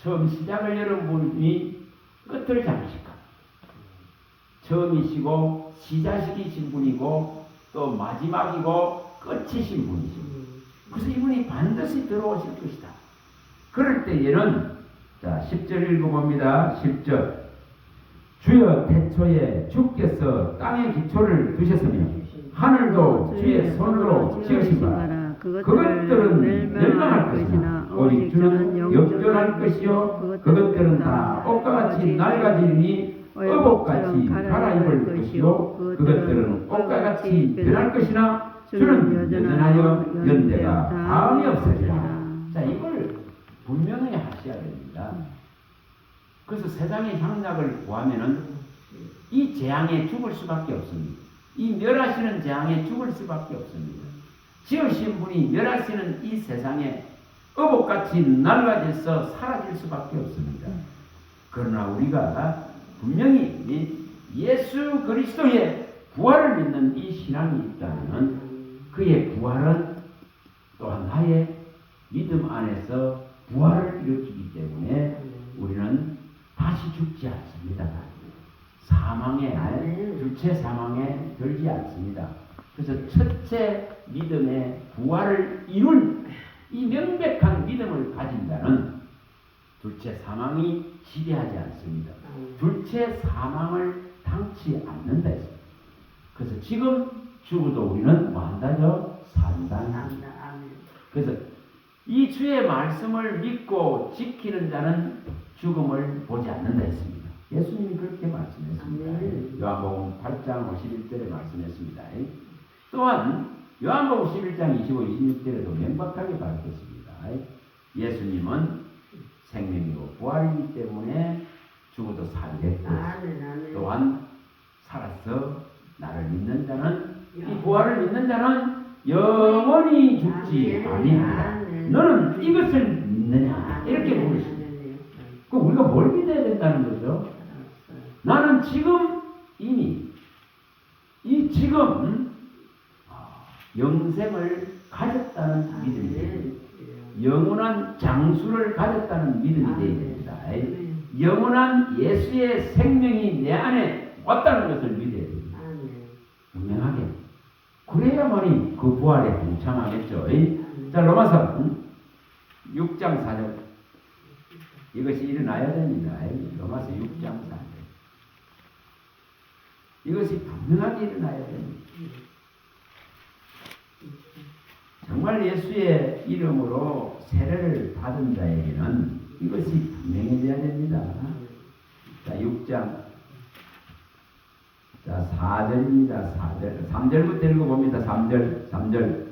처음 시작을 여러분이 끝을 장식합니다. 처음이시고 시작이신 분이고 또 마지막이고 끝이신 분이십니다. 그래서 이분이 반드시 들어오실 것이다. 그럴 때에는 자, 10절 읽어봅니다. 10절. 주여 태초에 주께서 땅의 기초를 두셨으며 하늘도 주의 손으로 지으시거라. 그것들은 멸망할 것이나 오직 주는 영존할 것이요 그것들은 다 옷과 같이 낡아지니 의복같이 갈아입을 것이요 그것들은 옷과 같이 변할 것이나 주는 여전하여 연대가 다음이 없으리라. 자, 이걸 분명히 하셔야 됩니다. 그래서 세상의 향락을 구하면은 이 재앙에 죽을 수밖에 없습니다. 이 멸하시는 재앙에 죽을 수밖에 없습니다. 지으신 분이 멸하시는 이 세상에 어복같이 날아가서 사라질 수밖에 없습니다. 그러나 우리가 분명히 예수 그리스도의 부활을 믿는 이 신앙이 있다면 그의 부활은 또한 나의 믿음 안에서 부활을 일으키기 때문에 우리는 다시 죽지 않습니다. 둘째 사망에 들지 않습니다. 그래서 첫째 믿음의 부활을 이룬 이 명백한 믿음을 가진 자는 둘째 사망이 지배하지 않습니다. 둘째 사망을 당치 않는다 했습니다. 그래서 지금 죽어도 우리는 뭐 한다죠? 산다. 그래서 이 주의 말씀을 믿고 지키는 자는 죽음을 보지 않는다 했습니다. 예수님이 그렇게 말씀했습니다. 요한복음 8장 51절에 말씀했습니다. 또한 요한복음 11장 25, 26절에도 명백하게 밝혔습니다. 예수님은 생명이고 부활이기 때문에 죽어도 살겠고 또한 살아서 나를 믿는 자는 이 부활을 믿는 자는 영원히 죽지 아니하리라. 너는 이것을 믿느냐? 이렇게 물으십니다. 그럼 우리가 뭘 믿어야 된다는 거죠? 나는 지금 이미 지금 영생을 가졌다는 믿음이 됩니다. 영원한 장수를 가졌다는 믿음이 되어야 됩니다. 영원한 예수의 생명이 내 안에 왔다는 것을 믿어야 됩니다. 분명하게. 그래야만이 그 부활에 동참하겠죠. 자, 로마서 6장 4절. 이것이 일어나야 됩니다. 로마서 6장 4절. 이것이 분명하게 일어나야 됩니다. 정말 예수의 이름으로 세례를 받은 자에게는 이것이 분명해져야 됩니다. 자, 6장. 자, 4절입니다. 4절. 3절부터 읽어봅니다. 3절.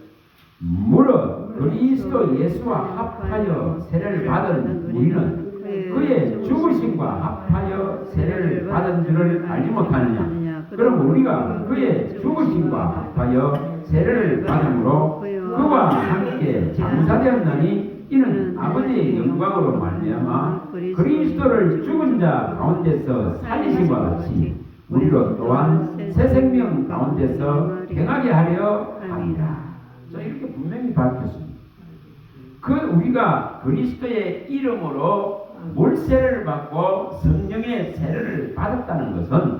무릇 그리스도 예수와 합하여 세례를 받은 우리는 그의 죽으심과 합하여 세례를 받은 줄을 알지 못하느냐. 그럼 우리가 그의 죽으심과 합하여 세례를 받음으로 그와 함께 장사되었나니 이는 아버지의 영광으로 말미암아 그리스도를 죽은 자 가운데서 살리심과 같이 우리로 또한 새 생명 가운데서 행하게 하려 합니다. 자, 이렇게 분명히 밝혔습니다. 우리가 그리스도의 이름으로 물세례를 받고 성령의 세례를 받았다는 것은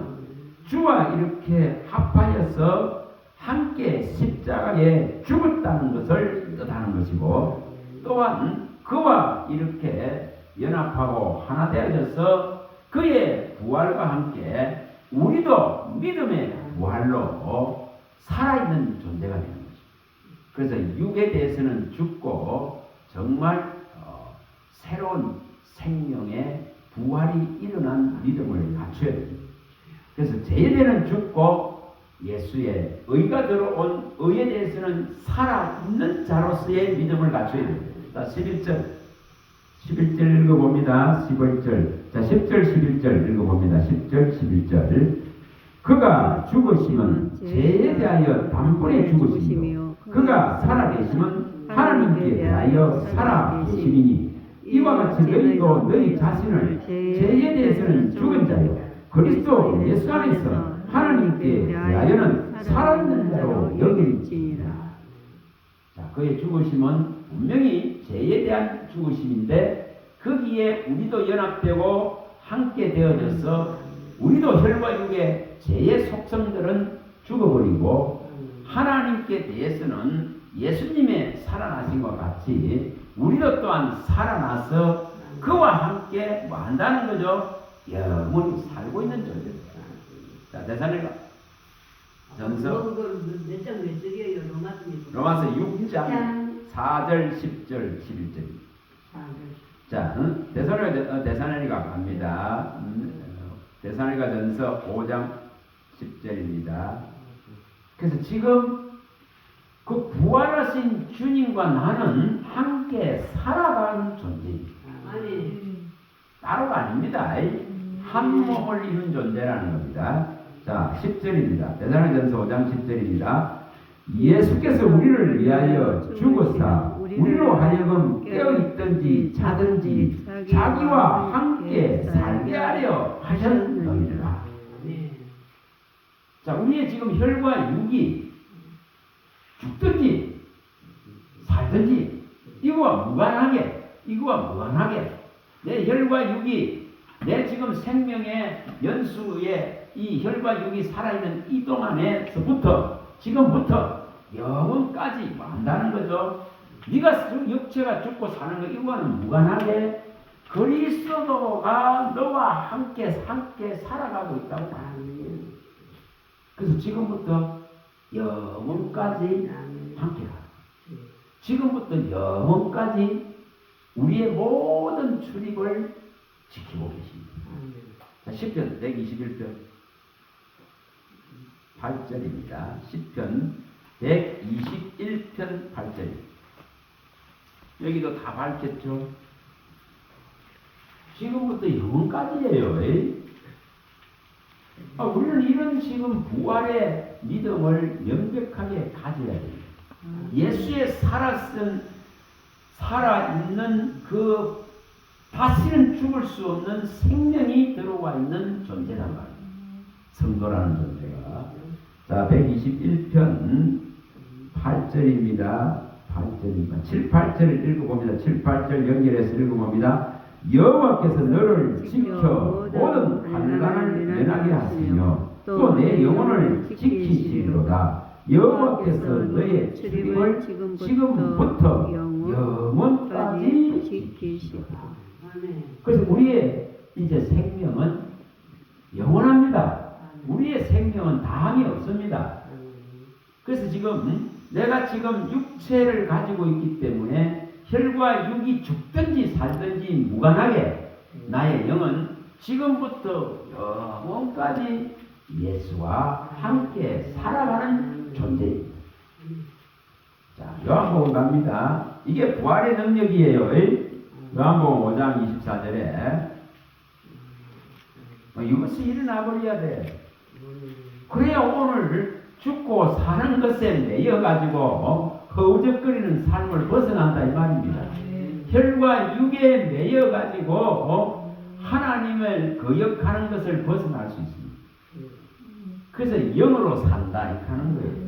주와 이렇게 합하여서 함께 십자가에 죽었다는 것을 뜻하는 것이고 또한 그와 이렇게 연합하고 하나 되어져서 그의 부활과 함께 우리도 믿음의 부활로 살아있는 존재가 되는 것입니다. 그래서 육에 대해서는 죽고 정말 새로운 생명의 부활이 일어난 믿음을 갖춰야 됩니다. 그래서 죄에 대해서는 죽고 예수의 의가 들어온 의에 대해서는 살아있는 자로서의 믿음을 갖춰야 됩니다. 자, 11절 읽어봅니다. 11절. 자, 10절, 11절 읽어봅니다. 10절, 11절. 그가 죽으시면 죄에 대하여 단번에 죽으시며 그가 살아계시면 하나님께 대하여 살아계심이니 이와 같이 너희도 너희 자신을 죄에 대해서는 죽은 자요 그리스도 예수 안에서 하나님께 대하여는 살아있는 자로 여길지니라. 자, 그의 죽으심은 분명히 죄에 대한 죽으심인데 거기에 우리도 연합되고 함께 되어져서 우리도 혈과 육의 죄의 속성들은 죽어버리고 하나님께 대해서는 예수님의 살아나신 것 같이 우리도 또한 살아나서 그와 함께 뭐 한다는 거죠? 영원히 살고 있는 존재입니다. 자, 대사님과 전서 로마서 6장 4절, 10절, 11절. 자, 대사로니가 갑니다. 대사로니가 전서 5장 10절입니다. 그래서 지금 그 부활하신 주님과 나는 함께 살아가는 존재입니다. 따로가 아닙니다. 한 몸을 이룬 존재라는 겁니다. 자, 10절입니다. 대사로전서 5장 10절입니다. 예수께서 우리를 위하여 죽으사 우리로 하여금 깨어있든지 자든지 자기와 함께 살게 하려 하셨느니라. 자, 우리의 지금 혈과 육이 죽든지 살든지 이거와 무관하게 내 혈과 육이 내 지금 생명의 연수에 이 혈과 육이 살아있는 이 동안에서부터 지금부터 영원까지 한다는 거죠. 네가 육체가 죽고 사는 거 이거와는 무관하게 그리스도가 너와 함께 살아가고 있다고 말합니다. 그래서 지금부터 영원까지 함께가. 지금부터 영원까지 우리의 모든 출입을 지키고 계십니다. 자, 10편 121편 8절입니다. 10편 121편 8절. 여기도 다 밝혔죠. 지금부터 영원까지예요. 우리는 이런 지금 부활의 믿음을 명백하게 가져야 됩니다. 예수의 살아있는 그 다시는 죽을 수 없는 생명이 들어와 있는 존재란 말이에요. 성도라는 존재가. 자, 121편 8절입니다. 7, 8절을 읽어봅니다. 7, 8절 연결해서 읽어봅니다. 여호와께서 너를 지켜 모든 환난을 면하게 하시며 또 내 영혼을 지키시리로다. 여호와께서 너의 출입을 지금부터 영원까지 지키시리로다. 그래서 우리의 이제 생명은 영원합니다. 우리의 생명은 다함이 없습니다. 그래서 지금 내가 지금 육체를 가지고 있기 때문에 혈과 육이 죽든지 살든지 무관하게 나의 영은 지금부터 영원까지 예수와 함께 살아가는 존재입니다. 자, 요한복음 갑니다. 이게 부활의 능력이에요. 요한복음 5장 24절에 이것이 일어나 버려야 돼. 그래야 오늘 죽고 사는 것에 매여가지고 허우적거리는 삶을 벗어난다 이 말입니다. 혈과 육에 매여가지고 하나님을 거역하는 것을 벗어날 수 있습니다. 그래서 영으로 산다 이렇게 하는 거예요.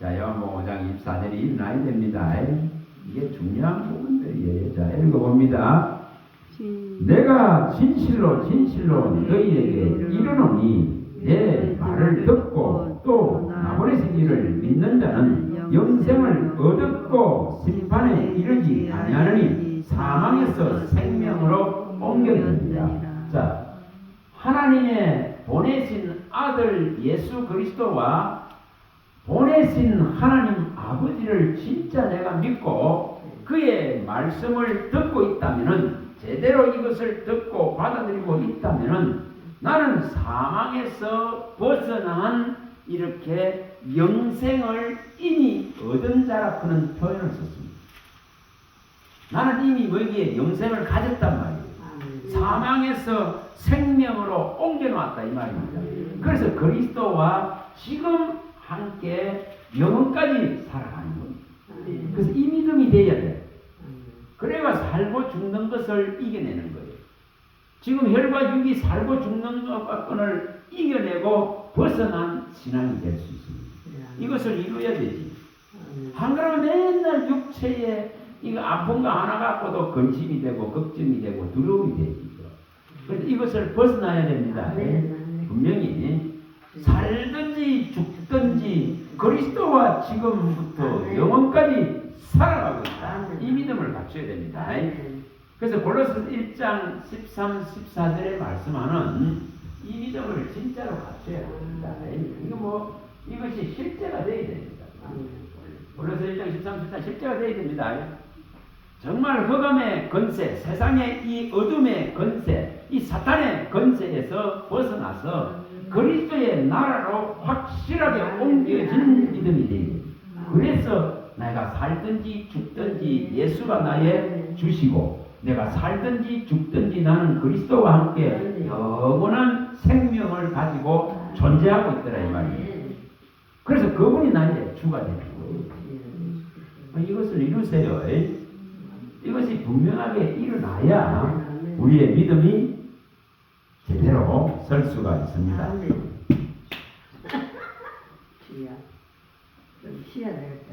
자, 요한복음 5장 24절이 일어나야 됩니다. 이게 중요한 부분들이에요. 자, 읽어봅니다. 내가 진실로 너희에게 이르노니 내 말을 듣고 또 나 보내신 이를 믿는 자는 영생을 얻었고 심판에 이르지 아니하느니 사망에서 생명으로 옮겨집니다. 자, 하나님의 보내신 아들 예수 그리스도와 보내신 하나님 아버지를 진짜 내가 믿고 그의 말씀을 듣고 있다면은 제대로 이것을 듣고 받아들이고 있다면은 나는 사망에서 벗어난 이렇게 영생을 이미 얻은 자라고는 표현을 썼습니다. 나는 이미 거기에 영생을 가졌단 말이에요. 사망에서 생명으로 옮겨놨다 이 말입니다. 그래서 그리스도와 지금 함께 영원까지 살아가는 겁니다. 그래서 이 믿음이 돼야 돼요. 그래야 살고 죽는 것을 이겨내는 거예요. 지금 혈과 육이 살고 죽는 것을 이겨내고 벗어난 신앙이 될 수 있습니다. 이것을 이루어야 되지. 안 그러면 맨날 육체에 이거 아픈 거 하나 갖고도 근심이 되고 걱정이 되고 두려움이 되지. 그래서 이것을 벗어나야 됩니다. 분명히 살든지 죽든지 그리스도와 지금부터 영원까지 살아가고 있다. 이 믿음을 갖춰야 됩니다. 그래서 골로새 1장 13, 14절에 말씀하는 이 믿음을 진짜로 갖춰야 됩니다. 이것이 실제가 되어야 됩니다. 골로새 1장 13, 14 실제가 되어야 됩니다. 정말 흑암의 권세, 세상의 이 어둠의 권세, 이 사탄의 권세에서 벗어나서 그리스도의 나라로 확실하게 옮겨진 믿음이 되니, 그래서 내가 살든지 죽든지 예수가 나의 주시고, 내가 살든지 죽든지 나는 그리스도와 함께 영원한 생명을 가지고 존재하고 있더라 이 말이에요. 그래서 그분이 나의 주가 되는 거예요. 이것을 이루세요. 이것이 분명하게 일어나야 우리의 믿음이 제대로 설 수가 있습니다. 좀 쉬어야 되겠다.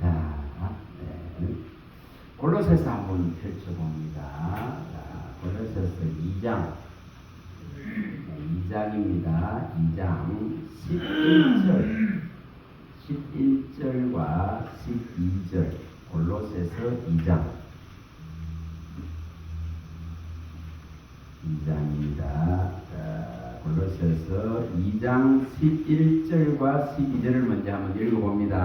자, 골로새서 한번 펼쳐봅니다. 자, 골로새서 2장입니다. 2장 11절과 12절. 골로새서 2장입니다. 골로새서 2장 11절과 12절을 먼저 한번 읽어봅니다.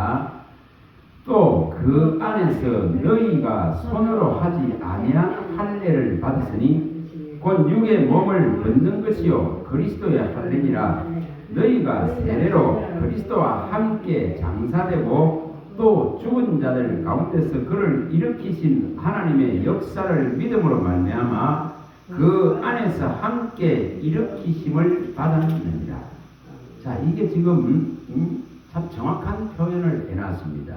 또 그 안에서 너희가 손으로 하지 아니한 할례를 받았으니 곧 육의 몸을 벗는 것이요 그리스도의 할례니라. 너희가 세례로 그리스도와 함께 장사되고 또 죽은 자들 가운데서 그를 일으키신 하나님의 역사를 믿음으로 말미암아 그 안에서 함께 일으키심을 받았느니라. 자, 이게 지금 참 정확한 표현을 해놨습니다.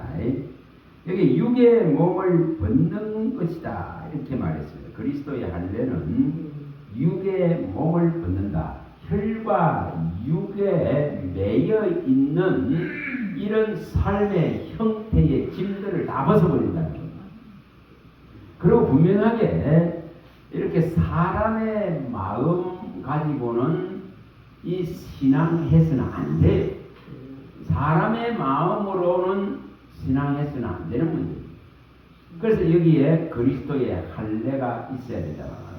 여기 육의 몸을 벗는 것이다 이렇게 말했습니다. 그리스도의 할례는 육의 몸을 벗는다. 혈과 육에 매여 있는 이런 삶의 형태의 짐들을 다 벗어버린다는 겁니다. 그리고 분명하게 이렇게 사람의 마음 가지고는 이 신앙해서는 안 돼요. 사람의 마음으로는 신앙해서는 안 되는 문제입니다. 그래서 여기에 그리스도의 할례가 있어야 된다고 말합니다.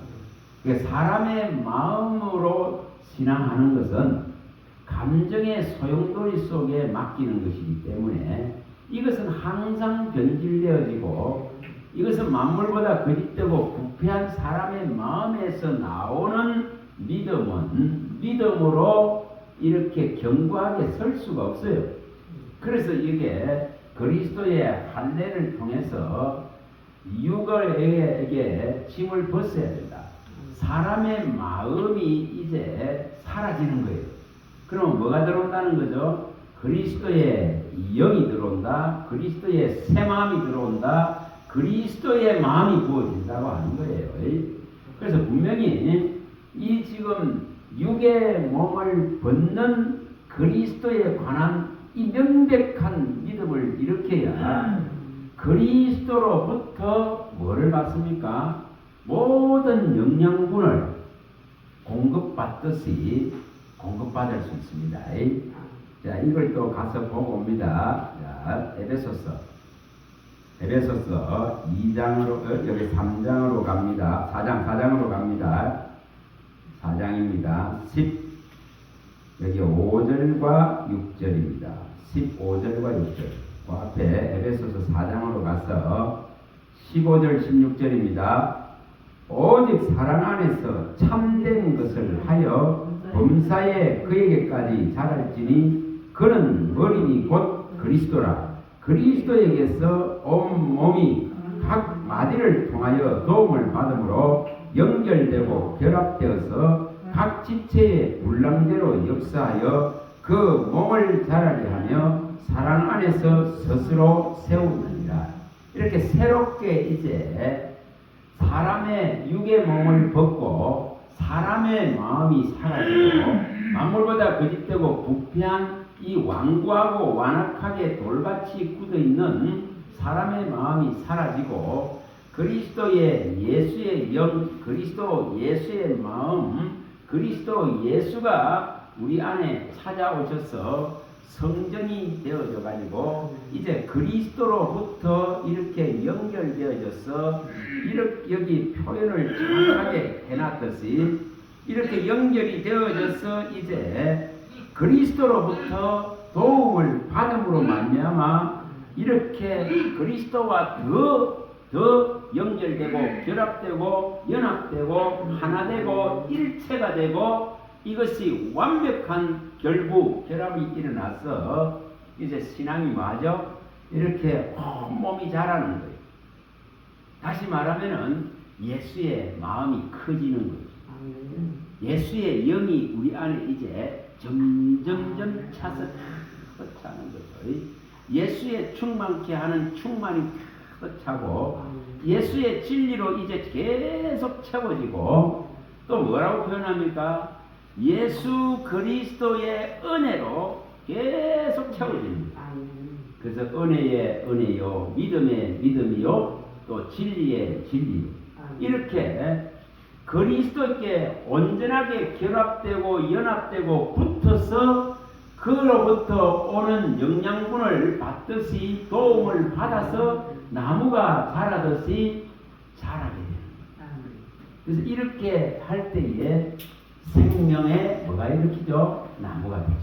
그러니까 사람의 마음으로 신앙하는 것은 감정의 소용돌이 속에 맡기는 것이기 때문에 이것은 항상 변질되어지고 이것은 만물보다 거짓되고 부패한 사람의 마음에서 나오는 믿음은 믿음으로 이렇게 견고하게 설 수가 없어요. 그래서 이게 그리스도의 할례를 통해서 육에게 짐을 벗어야 된다. 사람의 마음이 이제 사라지는 거예요. 그럼 뭐가 들어온다는 거죠? 그리스도의 영이 들어온다. 그리스도의 새 마음이 들어온다. 그리스도의 마음이 부어진다고 하는 거예요. 그래서 분명히 이 지금 육의 몸을 벗는 그리스도에 관한 이 명백한 믿음을 일으켜야 그리스도로부터 뭐를 받습니까? 모든 영양분을 공급받듯이 공급받을 수 있습니다. 자, 이걸 또 가서 보고 옵니다. 자, 에베소서 2장으로, 여기 3장으로 갑니다. 4장으로 갑니다. 4장입니다. 여기 5절과 6절입니다. 15절과 6절. 그 앞에 에베소서 4장으로 가서 15절, 16절입니다. 오직 사랑 안에서 참된 것을 하여 범사에 그에게까지 자랄지니 그는 머리니 곧 그리스도라. 그리스도에게서 온 몸이 각 마디를 통하여 도움을 받음으로 연결되고 결합되어서 각 지체의 물랑대로 역사하여 그 몸을 자라게 하며 사랑 안에서 스스로 세우느니라. 이렇게 새롭게 이제 사람의 육의 몸을 벗고 사람의 마음이 사라지고 만물보다 거짓되고 부패한 이 완고하고 완악하게 돌같이 굳어있는 사람의 마음이 사라지고 그리스도의 예수의 영, 그리스도 예수의 마음, 그리스도 예수가 우리 안에 찾아오셔서 성전이 되어져 가지고 이제 그리스도로부터 이렇게 연결되어져서 이렇게 여기 표현을 정확하게 해놨듯이 이렇게 연결이 되어져서 이제 그리스도로부터 도움을 받음으로 말미암아 이렇게 그리스도와 더 연결되고 결합되고 연합되고 하나 되고 일체가 되고 이것이 완벽한 결합이 일어나서 이제 신앙이 뭐죠? 이렇게 온몸이 자라는 거예요. 다시 말하면은 예수의 마음이 커지는 거죠. 예수의 영이 우리 안에 이제 점점점 차서 차는 거죠. 예수의 충만케 하는 충만이 차고 예수의 진리로 이제 계속 채워지고 또 뭐라고 표현합니까? 예수 그리스도의 은혜로 계속 채워집니다. 그래서 은혜의 은혜요, 믿음의 믿음이요, 또 진리의 진리. 이렇게 그리스도께 온전하게 결합되고 연합되고 붙어서 그로부터 오는 영양분을 받듯이 도움을 받아서 나무가 자라듯이 자라게 됩니다. 그래서 이렇게 할 때에 생명에 뭐가 일으키죠? 나무가 되죠.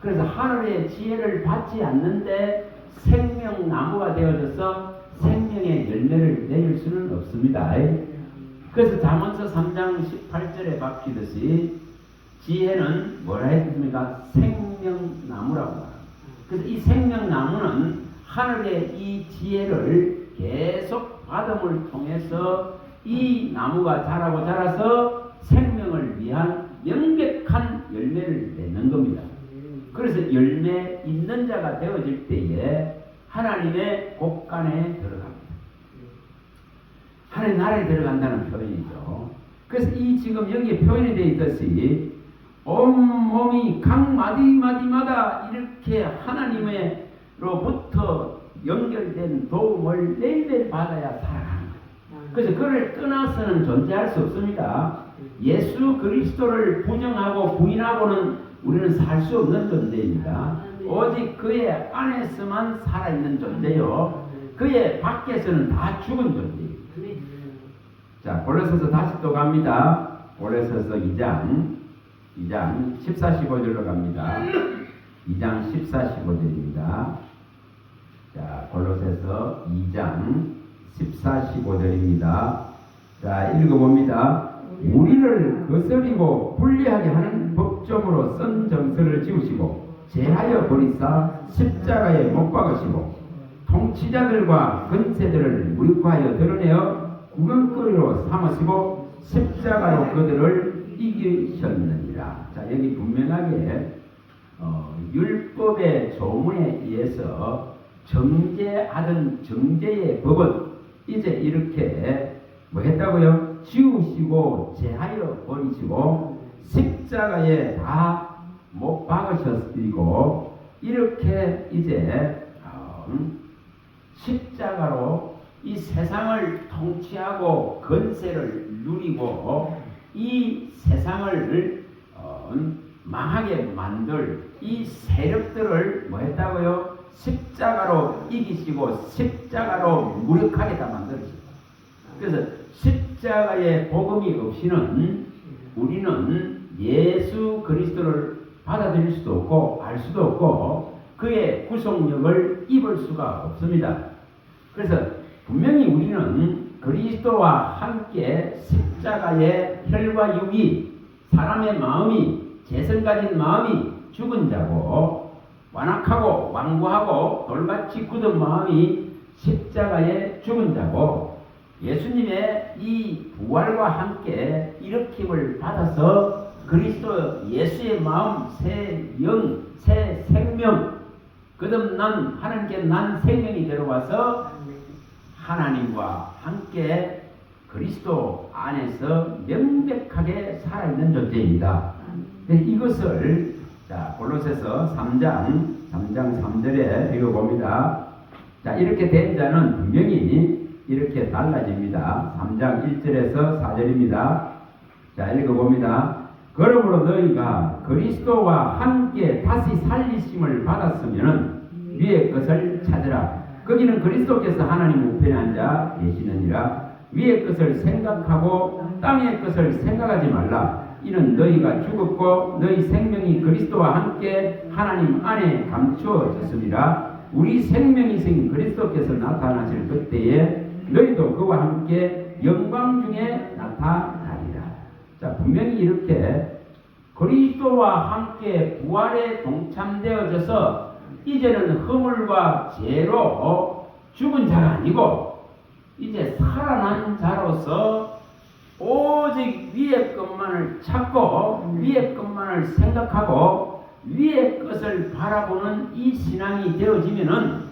그래서 하늘의 지혜를 받지 않는데 생명나무가 되어져서 생명의 열매를 내릴 수는 없습니다. 그래서 잠언서 3장 18절에 박히듯이 지혜는 뭐라 했습니까? 생명나무라고 합니다. 그래서 이 생명나무는 하늘의 이 지혜를 계속 받음을 통해서 이 나무가 자라고 자라서 생명을 위한 명백한 열매를 내는 겁니다. 그래서 열매 있는 자가 되어질 때에 하나님의 곳간에 들어갑니다. 하나님 나라에 들어간다는 표현이죠. 그래서 이 지금 여기에 표현이 되어 있듯이 온몸이 각 마디마디마다 이렇게 하나님으로부터 연결된 도움을 매일매일 받아야 살아가는 거예요. 그래서 그를 떠나서는 존재할 수 없습니다. 예수 그리스도를 부정하고 부인하고는 우리는 살 수 없는 존재입니다. 오직 그의 안에서만 살아있는 존재요. 그의 밖에서는 다 죽은 존재입니다. 자, 골로새서 다시 또 갑니다. 골로새서 2장 14, 15절로 갑니다. 2장 14, 15절입니다. 자, 골로새서 2장 14, 15절입니다. 자, 읽어봅니다. 우리를 거스리고 불리하게 하는 법정으로 쓴 정서를 지우시고 제하여 버리사 십자가에 못 박으시고 통치자들과 권세들을 무력화하여 드러내어 구경거리로 삼으시고 십자가로 그들을 이기셨느니라. 자, 여기 분명하게 율법의 조문에 의해서 정죄하던 정죄의 법은 이제 이렇게 뭐 했다고요? 지우시고 제하여 버리시고 십자가에 다 못 박으셨고 이렇게 이제 십자가로 이 세상을 통치하고 권세를 누리고 이 세상을 망하게 만들 이 세력들을 뭐 했다고요? 십자가로 이기시고 십자가로 무력하게 다 만들으셨다. 그래서 십자가의 복음이 없이는 우리는 예수 그리스도를 받아들일 수도 없고 알 수도 없고 그의 구속력을 입을 수가 없습니다. 그래서 분명히 우리는 그리스도와 함께 십자가의 혈과 육이 사람의 마음이 재성 가진 마음이 죽은 자고 완악하고 완고하고 돌같이 굳은 마음이 십자가에 죽은 자고 예수님의 이 부활과 함께 일으킴을 받아서 그리스도 예수의 마음 새 영, 새 생명 거듭난 하나님께 난 생명이 들어와서 하나님과 함께 그리스도 안에서 명백하게 살아있는 존재입니다. 이것을 자 골로새서 3장 3절에 읽어봅니다. 자 이렇게 된 자는 분명히 이렇게 달라집니다. 3장 1절에서 4절입니다. 자 읽어봅니다. 그러므로 너희가 그리스도와 함께 다시 살리심을 받았으면 위의 것을 찾으라. 거기는 그리스도께서 하나님 우편에 앉아 계시느니라. 위의 것을 생각하고 땅의 것을 생각하지 말라. 이는 너희가 죽었고 너희 생명이 그리스도와 함께 하나님 안에 감추어졌습니다. 우리 생명이신 그리스도께서 나타나실 그때에 너희도 그와 함께 영광 중에 나타나리라. 자, 분명히 이렇게 그리스도와 함께 부활에 동참되어져서 이제는 허물과 죄로 죽은 자가 아니고 이제 살아난 자로서 오직 위의 것만을 찾고 위의 것만을 생각하고 위의 것을 바라보는 이 신앙이 되어지면은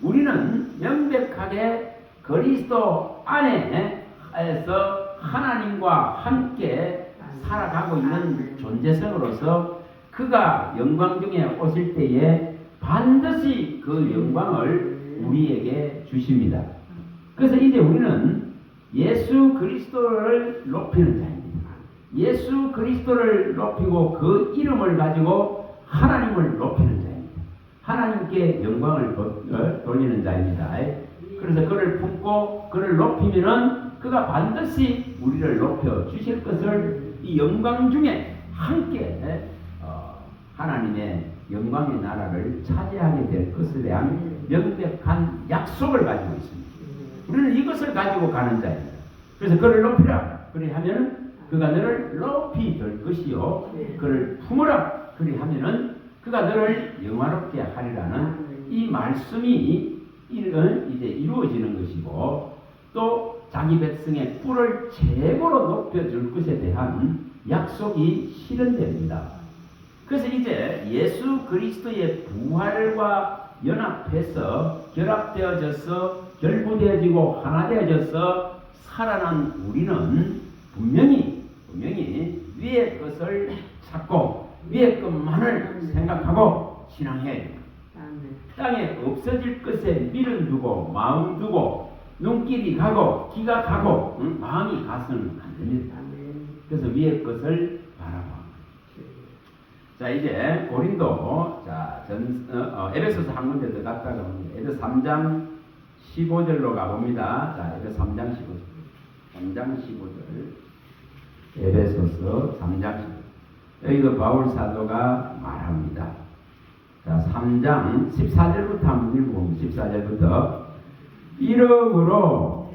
우리는 명백하게 그리스도 안에서 하나님과 함께 살아가고 있는 존재성으로서 그가 영광 중에 오실 때에 반드시 그 영광을 우리에게 주십니다. 그래서 이제 우리는 예수 그리스도를 높이는 자입니다. 예수 그리스도를 높이고 그 이름을 가지고 하나님을 높이는 자입니다. 하나님께 영광을 돌리는 자입니다. 그래서 그를 품고 그를 높이면은 그가 반드시 우리를 높여 주실 것을 이 영광 중에 함께 하나님의 영광의 나라를 차지하게 될 것에 대한 명백한 약속을 가지고 있습니다. 우리는 이것을 가지고 가는 자입니다. 그래서 그를 높이라. 그리하면 그가 너를 높이 들 것이요. 그를 품으라. 그리하면은 그가 너를 영화롭게 하리라는 이 말씀이 이제 이루어지는 것이고 또 자기 백성의 뿔을 최고로 높여줄 것에 대한 약속이 실현됩니다. 그래서 이제 예수 그리스도의 부활과 연합해서 결합되어져서 결부되어지고 하나 되어져서 살아난 우리는 분명히 위의 것을 찾고 위의 것만을 생각하고 신앙해야 됩니다. 땅에 없어질 것에 미련 두고 마음 두고 눈길이 가고 귀가 가고 마음이 가서는 안 됩니다. 그래서 위의 것을 바라봐. 자, 이제 고린도 에베소서 한 군데 더 갔다가 에베소 3장 15절로 가봅니다. 자, 에베소 3장 15절. 에베소서 3장 15절. 여기도 바울 사도가 말합니다. 자, 3장 14절부터 한번 읽어봅니다. 14절부터.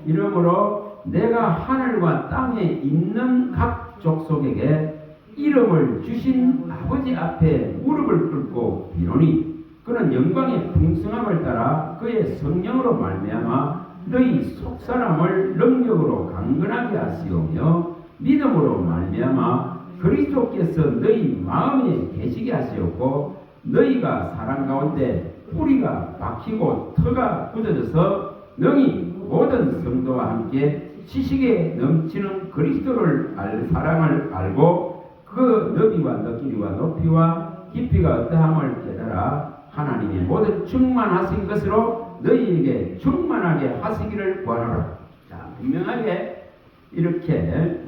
이러므로 내가 하늘과 땅에 있는 각 족속에게 이름을 주신 아버지 앞에 무릎을 꿇고 비노니 그는 영광의 풍성함을 따라 그의 성령으로 말미암아 너희 속사람을 능력으로 강건하게 하시오며 믿음으로 말미암아 그리스도께서 너희 마음에 계시게 하시었고 너희가 사랑 가운데 뿌리가 박히고 터가 굳어져서 능히 모든 성도와 함께 지식에 넘치는 그리스도를 사랑을 알고 그 너비와 너끼리와 높이와 깊이가 어떠함을 깨달아 하나님의 모든 충만하신 것으로 너희에게 충만하게 하시기를 구하노라. 자, 분명하게 이렇게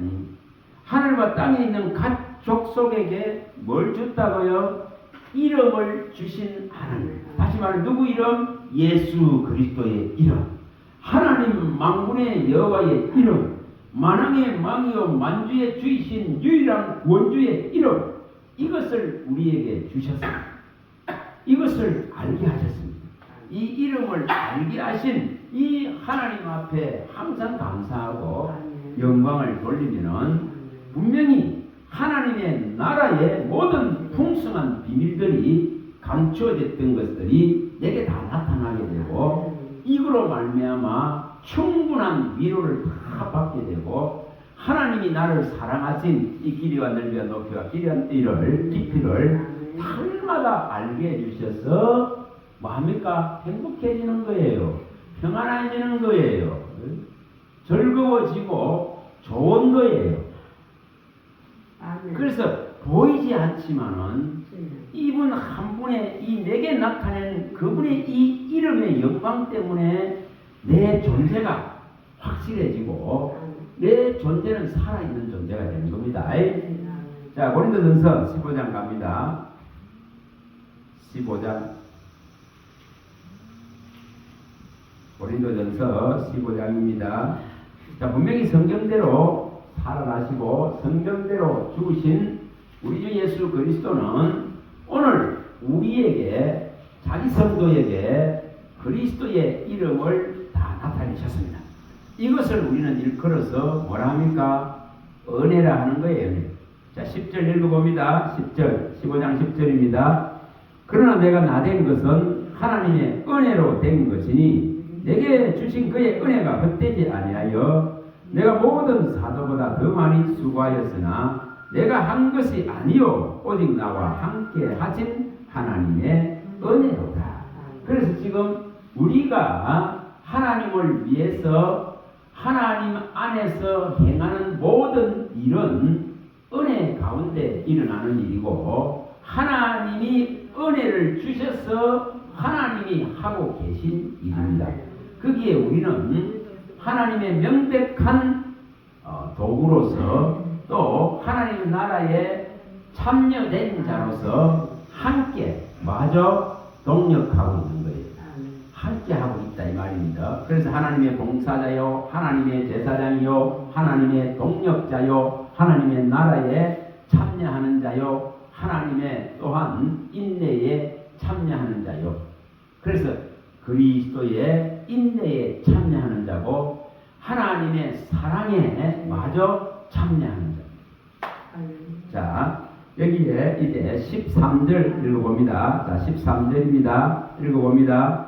하늘과 땅에 있는 각 족속에게 뭘 줬다고요? 이름을 주신 하나님. 다시 말해 누구 이름? 예수 그리스도의 이름. 하나님 만군의 여호와의 이름. 만왕의 망이요 만주의 주이신 유일한 구원주의 이름. 이것을 우리에게 주셨습니다. 이것을 알게 하셨습니다. 이 이름을 알게 하신 이 하나님 앞에 항상 감사하고 영광을 돌리면은 분명히 하나님의 나라의 모든 풍성한 비밀들이 감추어졌던 것들이 내게 다 나타나게 되고 이거로 말미암아 충분한 위로를 다 받게 되고 하나님이 나를 사랑하신 이 길이와 넓이와 높이와 깊이를 날마다 알게 해주셔서 뭐합니까? 행복해지는 거예요. 평안해지는 거예요. 즐거워지고 좋은 거예요. 그래서 보이지 않지만은 이분 한 분의 이 내게 나타낸 그분의 이 이름의 영광 때문에 내 존재가 확실해지고 내 존재는 살아있는 존재가 되는 겁니다. 자, 고린도전서 15장 갑니다. 15장. 고린도전서 15장입니다. 자, 분명히 성경대로 살아나시고 성경대로 죽으신 우리 주 예수 그리스도는 오늘 우리에게, 자기 성도에게 그리스도의 이름을 다 나타내셨습니다. 이것을 우리는 일컬어서 뭐라 합니까? 은혜라 하는 거예요. 자, 10절 읽어봅니다. 10절, 15장 10절입니다. 그러나 내가 나된 것은 하나님의 은혜로 된 것이니 내게 주신 그의 은혜가 헛되지 아니하여 내가 모든 사도보다 더 많이 수고하였으나 내가 한 것이 아니요 오직 나와 함께 하신 하나님의 은혜로다. 그래서 지금 우리가 하나님을 위해서 하나님 안에서 행하는 모든 일은 은혜 가운데 일어나는 일이고, 하나님이 은혜를 주셔서 하나님이 하고 계신 일입니다. 거기에 우리는 하나님의 명백한 도구로서 또 하나님 나라에 참여된 자로서 함께 마저 동력하고 있는 거예요. 함께 하고 있다 이 말입니다. 그래서 하나님의 봉사자요, 하나님의 제사장이요, 하나님의 동력자요, 하나님의 나라에 참여하는 자요, 하나님의 또한 인내에 참여하는 자요. 그래서 그리스도의 인내에 참여하는 자고 하나님의 사랑에 마저 참여하는 자. 자, 여기에 이제 13절 읽어봅니다. 자, 13절입니다. 읽어봅니다.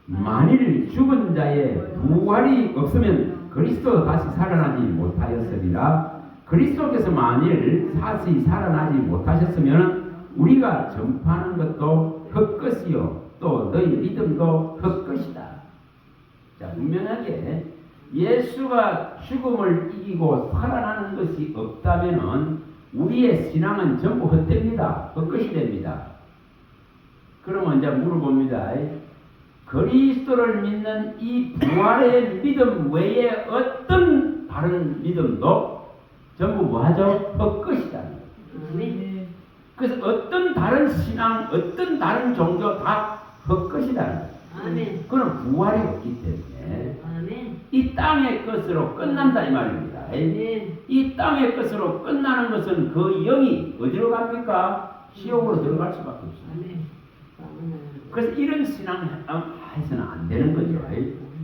만일 죽은 자의 부활이 없으면 그리스도 다시 살아나지 못하였으리라. 그리스도께서 만일 다시 살아나지 못하셨으면 우리가 전파하는 것도 헛것이요 또 너희 믿음도 헛것이다. 자, 분명하게 예수가 죽음을 이기고 살아나는 것이 없다면 우리의 신앙은 전부 헛됩니다. 헛것이 됩니다. 그러면 이제 물어봅니다. 그리스도를 믿는 이 부활의 믿음 외에 어떤 다른 믿음도 전부 뭐하죠? 헛것이다. 그래서 어떤 다른 신앙, 어떤 다른 종교 다 헛것이다. 그건 부활이 없기 때문에 이 땅의 것으로 끝난다 이 말입니다. 이 땅의 것으로 끝나는 것은 그 영이 어디로 갑니까? 지옥으로 들어갈 수밖에 없습니다. 그래서 이런 신앙 해서는 안 되는 거죠.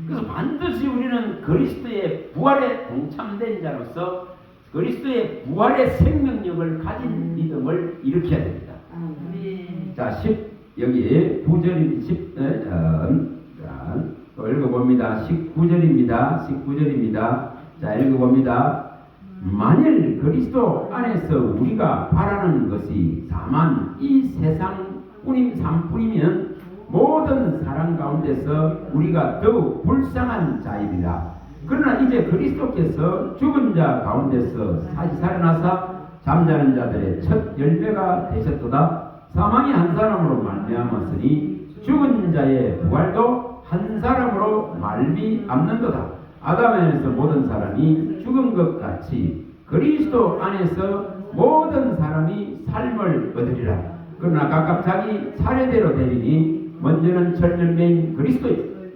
그래서 반드시 우리는 그리스도의 부활에 동참된 자로서 그리스도의 부활의 생명력을 가진 믿음을 일으켜야 됩니다. 자, 여기 9절입니다. 또 읽어봅니다. 19절입니다. 자, 읽어봅니다. 만일 그리스도 안에서 우리가 바라는 것이 다만 이 세상 삶뿐이면 모든 사람 가운데서 우리가 더욱 불쌍한 자이리라. 그러나 이제 그리스도께서 죽은 자 가운데서 다시 살아나사 잠자는 자들의 첫 열매가 되셨도다. 사망이 한 사람으로 말미암았으니 죽은 자의 부활도 한 사람으로 말미암는도다. 아담 안에서 모든 사람이 죽은 것 같이 그리스도 안에서 모든 사람이 삶을 얻으리라. 그러나 각각 자기 차례대로 되리니 먼저는 철면매인 그리스도,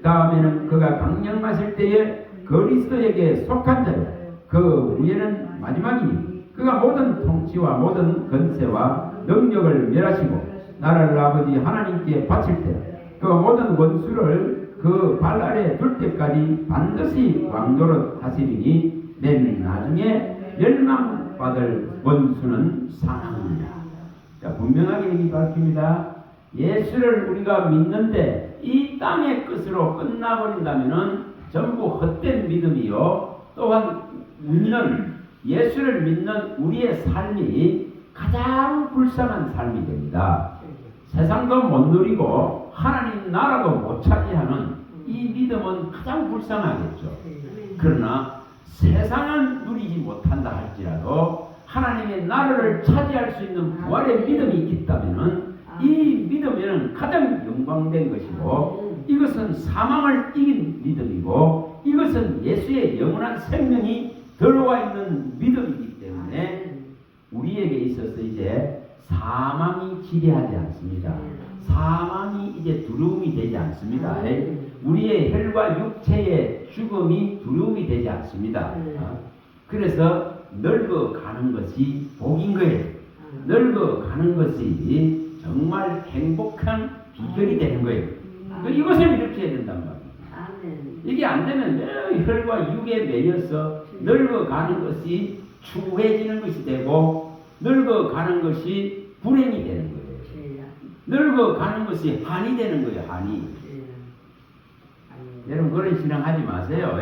다음에는 그가 강령하실 때에 그리스도에게 속한 자요, 그 후에는 마지막이니 그가 모든 통치와 모든 권세와 능력을 멸하시고 나라를 아버지 하나님께 바칠 때 그 모든 원수를 그 발 아래 둘 때까지 반드시 왕노릇 하시리니 맨 나중에 멸망받을 원수는 사망입니다. 자, 분명하게 얘기 밝힙니다. 예수를 우리가 믿는데 이 땅의 끝으로 끝나버린다면은 전부 헛된 믿음이요. 또한 우리는 예수를 믿는 우리의 삶이 가장 불쌍한 삶이 됩니다. 세상도 못 누리고 하나님 나라도 못 차지하는 이 믿음은 가장 불쌍하겠죠. 그러나 세상은 누리지 못한다 할지라도 하나님의 나라를 차지할 수 있는 부활의 믿음이 있다면 이 믿음에는 가장 영광된 것이고, 이것은 사망을 이긴 믿음이고, 이것은 예수의 영원한 생명이 들어와 있는 믿음이기 때문에 우리에게 있어서 이제 사망이 지배하지 않습니다. 사망이 이제 두려움이 되지 않습니다. 우리의 혈과 육체의 죽음이 두려움이 되지 않습니다. 그래서 늙어가는 것이 복인 거예요. 늙어가는 것이 정말 행복한 비결이 되는 거예요. 이것을 이렇게 해야 된단 말이에요. 이게 안 되면 혈과 육에 매여서 늙어가는 것이 추해지는 것이 되고 늙어가는 것이 불행이 되는 거예요. 늙어가는 것이 한이 되는 거예요. 한이. 여러분 그런 신앙하지 마세요.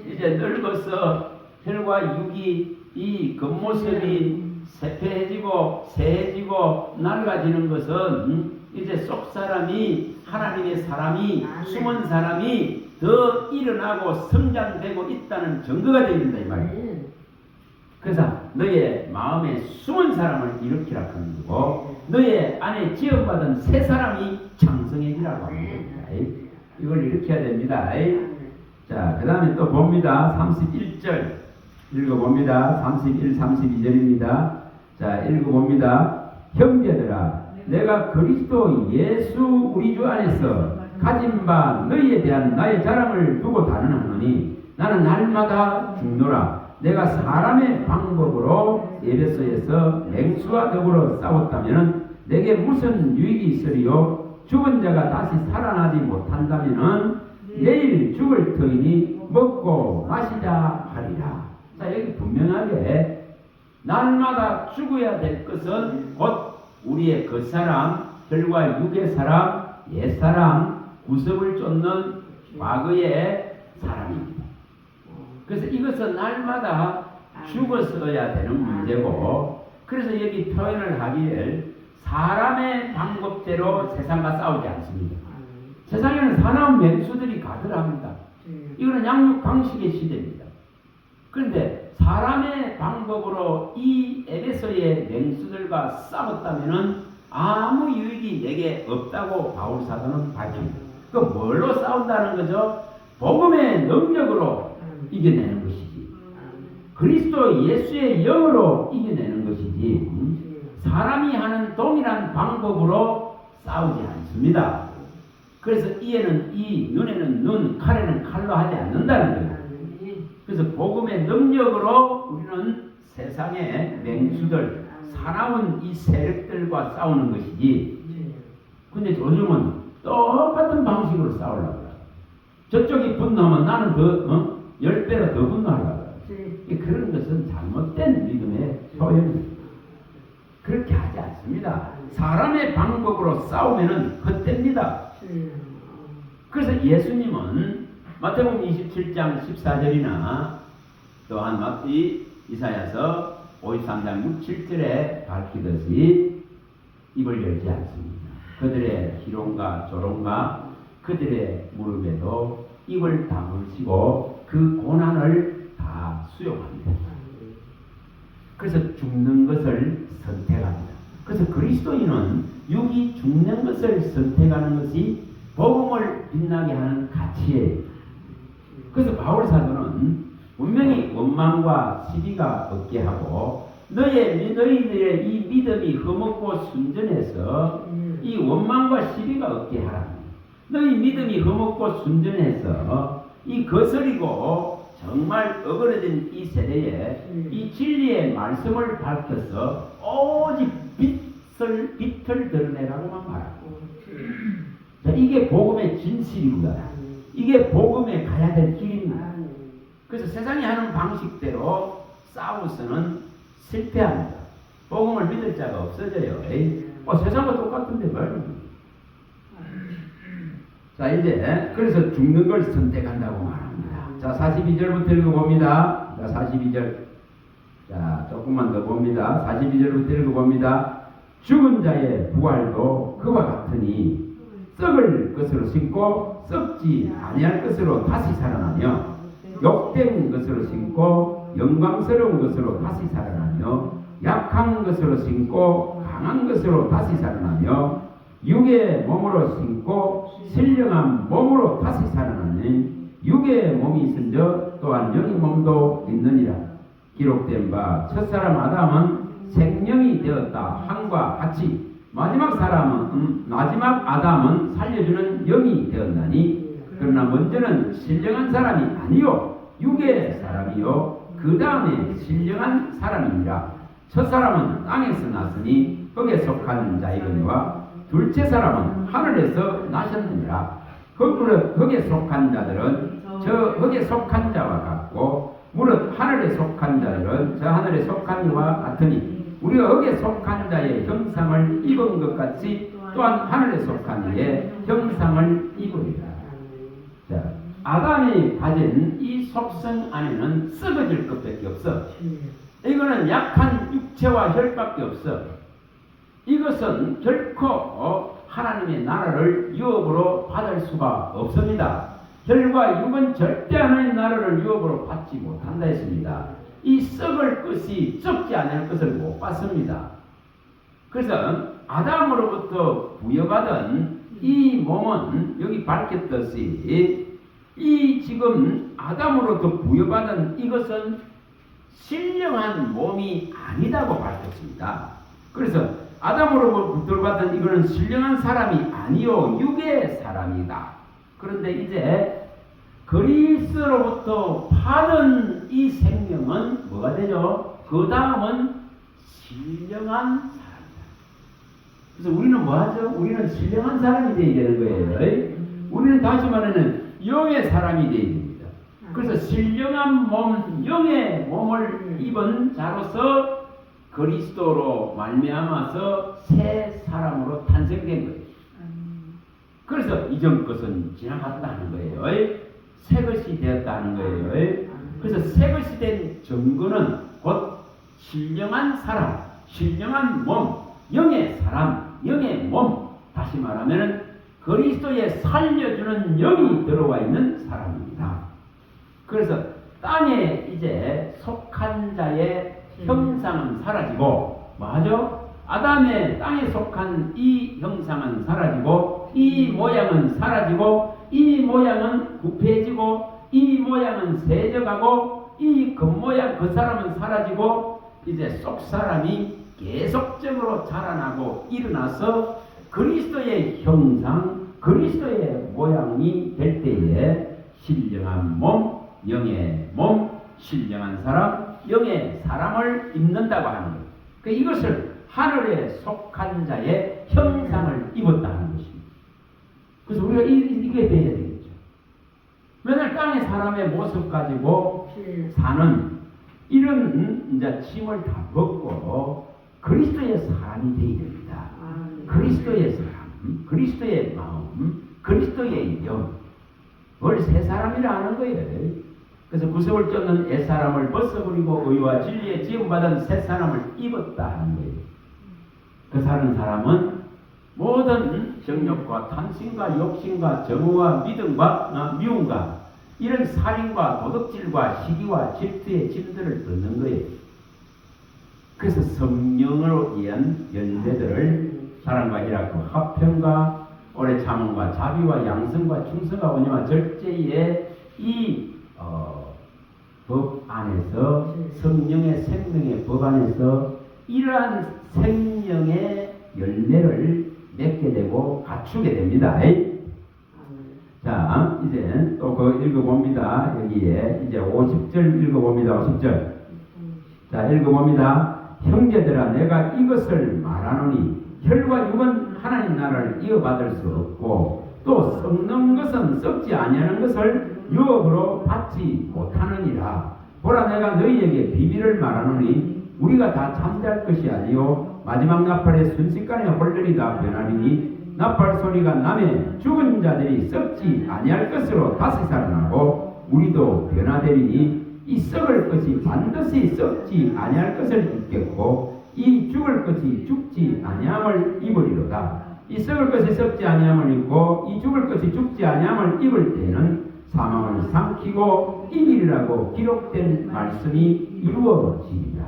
이제 늙어서 혈과 육이 이 겉모습이 쇠폐해지고 새해지고 낡아지는 것은 이제 속 사람이 하나님의 사람이 숨은 사람이 더 일어나고 성장되고 있다는 증거가 되어야 된다 이 말이에요. 그래서 너의 마음에 숨은 사람을 일으키라 하는 거고 너의 안에 지음받은 새 사람이 창성해지라고 하는 겁니다. 이걸 일으켜야 됩니다. 자, 그 다음에 또 봅니다. 31절 읽어봅니다. 31, 32절입니다. 자, 읽어봅니다. 형제들아, 내가 그리스도 예수 우리 주 안에서 가진 바 너희에 대한 나의 자랑을 두고 단언하노니 나는 날마다 죽노라. 내가 사람의 방법으로 에베소에서 맹수와 더불어 싸웠다면 내게 무슨 유익이 있으리요? 죽은 자가 다시 살아나지 못한다면 내일 죽을 터이니 먹고 마시자 하리라. 자, 여기 분명하게 날마다 죽어야 될 것은 곧 우리의 겉사람, 혈과 육의 사람, 옛사람, 구습을 쫓는 과거의 사람입니다. 그래서 이것은 날마다 죽었어야 되는 문제고, 그래서 여기 표현을 하기를 사람의 방법대로 세상과 싸우지 않습니다. 세상에는 사나운 맹수들이 가득합니다. 이거는 양육 방식의 시대입니다. 그런데 사람의 방법으로 이 에베소의 맹수들과 싸웠다면 아무 유익이 내게 없다고 바울 사도는 밝힙니다. 그 뭘로 싸운다는 거죠? 복음의 능력으로 이겨내는 것이지. 그리스도 예수의 영으로 이겨내는 것이지. 사람이 하는 동일한 방법으로 싸우지 않습니다. 그래서 이에는 이, 눈에는 눈, 칼에는 칼로 하지 않는다는 거예요. 그래서 복음의 능력으로 우리는 세상의 맹수들, 사나운 이 세력들과 싸우는 것이지. 근데 요즘은 똑같은 방식으로 싸우려고 해요. 저쪽이 분노하면 나는 더 10배로 더 분노하려고 해요. 그런 것은 잘못된 믿음의 표현입니다. 그렇게 하지 않습니다. 사람의 방법으로 싸우면은 헛됩니다. 그래서 예수님은 마태복음 27장 14절이나 또한 이사야서 53장 6, 7절에 밝히듯이 입을 열지 않습니다. 그들의 희롱과 조롱과 그들의 무릎에도 입을 다물시고 그 고난을 다 수용합니다. 그래서 죽는 것을 선택합니다. 그래서 그리스도인은 육이 죽는 것을 선택하는 것이 복음을 빛나게 하는 가치예요. 그래서 바울 사도는 분명히 원망과 시비가 없게 하고 너희들의 이 믿음이 흠없고 순전해서 이 원망과 시비가 없게 하라. 너희 믿음이 흠없고 순전해서 이 거스리고 정말 어그러진 이 세대에 이 진리의 말씀을 밝혀서 오직 빛을 드러내라고만 말하고. 자, 이게 복음의 진실입니다. 이게 복음에 가야 될 길입니다. 그래서 세상이 하는 방식대로 싸워서는 실패합니다. 복음을 믿을 자가 없어져요. 세상과 똑같은데 말이에요. 자, 이제 그래서 죽는 걸 선택한다고 말합니다. 자, 42절부터 읽어봅니다. 자, 42절. 자, 조금만 더 봅니다. 42절부터 읽어봅니다. 죽은 자의 부활도 그와 같으니 썩을 것으로 심고 썩지 아니할 것으로 다시 살아나며 욕된 것으로 심고 영광스러운 것으로 다시 살아나며 약한 것으로 심고 강한 것으로 다시 살아나며 육의 몸으로 심고 신령한 몸으로 다시 살아나니 육의 몸이 있은즉 또한 영의 몸도 있느니라. 기록된 바 첫사람 아담은 생명이 되었다 함과 같이 마지막 아담은 살려주는 영이 되었나니 그러나 먼저는 신령한 사람이 아니요 육의 사람이요 그 다음에 신령한 사람이니라. 첫 사람은 땅에서 났으니 흙에 속한 자이거니와 둘째 사람은 하늘에서 나셨느니라. 흙에 속한 자들은 저 흙에 속한 자와 같고 무릇 하늘에 속한 자들은 저 하늘에 속한 이와 같으니 우리가 흙에 속한 자의 형상을 입은 것 같이 또한 하늘에 속한 이의 형상을 입으리라. 자, 아담이 가진 이 속성 안에는 썩어질 것밖에 없어. 이거는 약한 육체와 혈밖에 없어. 이것은 결코 하나님의 나라를 유업으로 받을 수가 없습니다. 혈과 육은 절대 하나님의 나라를 유업으로 받지 못한다 했습니다. 이 썩을 것이 썩지 않을 것을 못 받습니다. 그래서 아담으로부터 부여받은 이 몸은 여기 밝혔듯이 이 지금 아담으로부터 부여받은 이것은 신령한 몸이 아니다고 밝혔습니다. 그래서 아담으로부터 받은 이거는 신령한 사람이 아니요 육의 사람이다. 그런데 이제 그리스로부터 받은 이 생명은 뭐가 되죠? 그 다음은 신령한 사람이다. 그래서 우리는 뭐하죠? 우리는 신령한 사람이 되어야 되는 거예요. 우리는 다시 말하면 영의 사람이 되어야 됩니다. 그래서 신령한 몸, 영의 몸을 입은 자로서 그리스도로 말미암아서 새 사람으로 탄생된 거예요. 그래서 이전 것은 지나갔다는 거예요. 새 것이 되었다는 거예요. 그래서 새 것이 된 증거는 곧 신령한 사람, 신령한 몸, 영의 사람, 영의 몸, 다시 말하면 그리스도에 살려주는 영이 들어와 있는 사람입니다. 그래서 땅에 이제 속한 자의 형상은 사라지고, 뭐하죠? 아담의 땅에 속한 이 형상은 사라지고, 이 모양은 사라지고, 이 모양은 굽해지고, 이 모양은 세져가고, 이 겉모양 그 사람은 사라지고, 이제 속 사람이 계속적으로 자라나고 일어나서 그리스도의 형상, 그리스도의 모양이 될 때에 신령한 몸, 영의 몸, 신령한 사람, 영의 사람을 입는다고 하는 거예요. 그러니까 이것을 하늘에 속한 자의 형상을 입었다 하는 것입니다. 그래서 우리가 이게 돼야 되겠죠. 맨날 땅의 사람의 모습 가지고 사는 이런 이제 짐을 다 벗고 그리스도의 사람이 되어야 됩니다. 그리스도의 사람, 그리스도의 마음, 그리스도의 영. 원래 새 사람이라 하는 거예요. 그래서 구속을 쫓는 옛사람을 벗어버리고 의와 진리에 지음받은 새 사람을 입었다 하는 거예요. 그 사는 사람은 모든 정욕과 탐심과 욕심과 정오와 믿음과 미움과 이런 살인과 도둑질과 시기와 질투의 짐들을 벗는 거예요. 그래서 성령으로 인한 열매들을 사랑과 희락과 화평과 오래 참음과 자비와 양성과 충성과 온유와 절제의 이 법 안에서 성령의 생명의 법 안에서 이러한 생명의 열매를 맺게 되고 갖추게 됩니다. 자, 이제 또 그 읽어봅니다. 여기에 이제 50절 읽어봅니다. 50절. 자, 읽어봅니다. 형제들아, 내가 이것을 말하노니 혈과 육은 하나님 나라를 이어받을 수 없고 또 썩는 것은 썩지 아니하는 것을 유업으로 받지 못하느니라. 보라, 내가 너희에게 비밀을 말하노니 우리가 다 잠잘 것이 아니요 마지막 나팔의 순식간에 홀들이 다 변하리니 나팔 소리가 나매 죽은 자들이 썩지 아니할 것으로 다시 살아나고 우리도 변화되리니 이 썩을 것이 반드시 썩지 아니할 것을 입겠고 이 죽을 것이 죽지 아니함을 입으리로다. 이 썩을 것이 썩지 아니함을 입고 이 죽을 것이 죽지 아니함을 입을 때는 사망을 삼키고 이기리라고 기록된 말씀이 이루어지리라.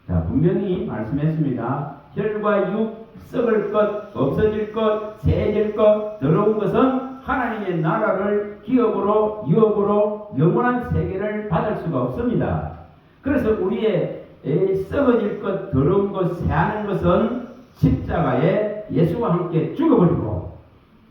자, 분명히 말씀했습니다. 혈과 육, 썩을 것, 없어질 것, 새해질 것, 더러운 것은 하나님의 나라를 기업으로, 유업으로 영원한 세계를 받을 수가 없습니다. 그래서 우리의 썩어질 것, 더러운 것, 새하는 것은 십자가에 예수와 함께 죽어버리고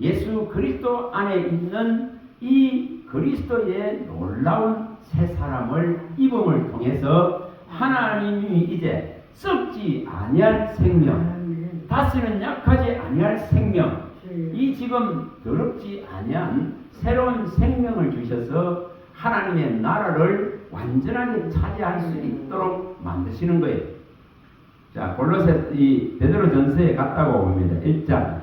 예수 그리스도 안에 있는 이 그리스도의 놀라운 새 사람을 입음을 통해서 하나님이 이제 썩지 아니할 생명, 다시는 약하지 아니할 생명, 이 지금 더럽지 아니한 새로운 생명을 주셔서 하나님의 나라를 완전하게 차지할 수 있도록 만드시는 거예요. 자, 골로새 이 베드로전서에 갔다고 봅니다. 1장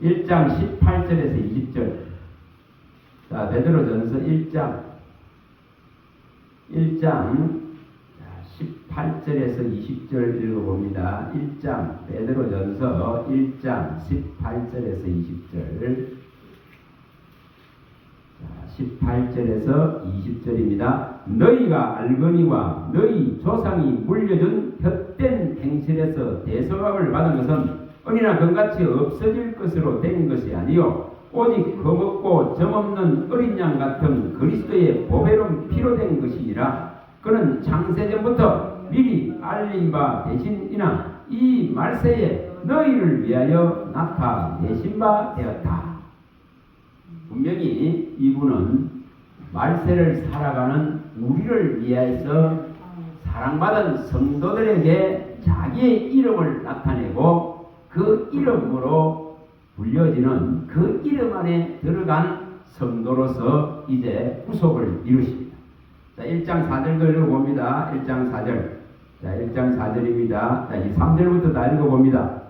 18절에서 20절. 자, 베드로전서 1장 18절에서 20절 읽어봅니다. 1장 베드로전서 1장 18절에서 20절. 18절에서 20절입니다. 너희가 알거니와 너희 조상이 물려준 헛된 행실에서 대서박을 받은 것은 은이나 금같이 없어질 것으로 된 것이 아니요 오직 거먹고 점없는 어린 양 같은 그리스도의 보배로운 피로 된 것이니라. 그는 창세전부터 미리 알린 바 되신이나 이 말세에 너희를 위하여 나타내신 바 되었다. 분명히 이분은 말세를 살아가는 우리를 위해서 사랑받은 성도들에게 자기의 이름을 나타내고 그 이름으로 불려지는 그 이름 안에 들어간 성도로서 이제 구속을 이루십니다. 자, 1장 4절도 읽어봅니다. 1장 4절. 자, 1장 4절입니다. 자, 이 3절부터 다 읽어봅니다.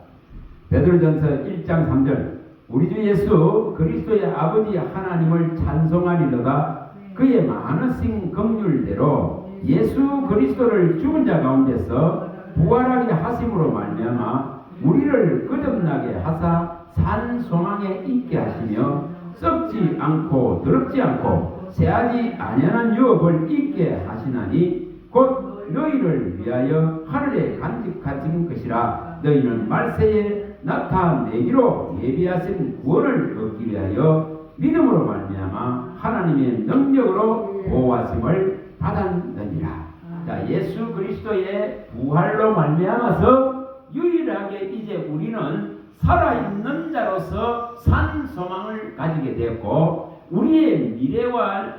베드로전서 1장 3절. 우리 주 예수 그리스도의 아버지 하나님을 찬송하리로다. 그의 많으신 긍휼대로 예수 그리스도를 죽은 자 가운데서 부활하게 하심으로 말미암아 우리를 거듭나게 하사 산 소망에 있게 하시며 썩지 않고 더럽지 않고 새하지 아니하는 유업을 있게 하시나니 곧 너희를 위하여 하늘에 간직하신 것이라. 너희는 말세에 나타내기로 예비하신 구원을 얻기 위하여 믿음으로 말미암아 하나님의 능력으로 보호하심을 받았느니라. 자, 예수 그리스도의 부활로 말미암아서 유일하게 이제 우리는 살아있는 자로서 산 소망을 가지게 되었고 우리의 미래와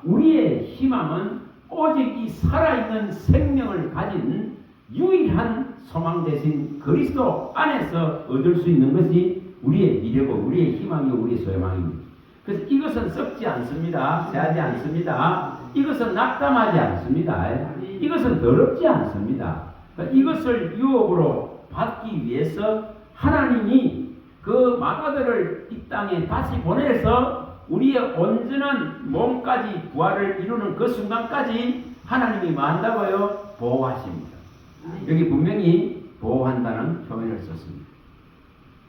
우리의 희망은 오직 이 살아있는 생명을 가진 유일한 소망 대신 그리스도 안에서 얻을 수 있는 것이 우리의 미래고 우리의 희망이고 우리의 소망입니다. 그래서 이것은 썩지 않습니다. 새하지 않습니다. 이것은 낙담하지 않습니다. 이것은 더럽지 않습니다. 그러니까 이것을 유업으로 받기 위해서 하나님이 그 마가들을 이 땅에 다시 보내서 우리의 온전한 몸까지 부활을 이루는 그 순간까지 하나님이 뭐 한다고요? 보호하십니다. 여기 분명히 보호한다는 표현을 썼습니다.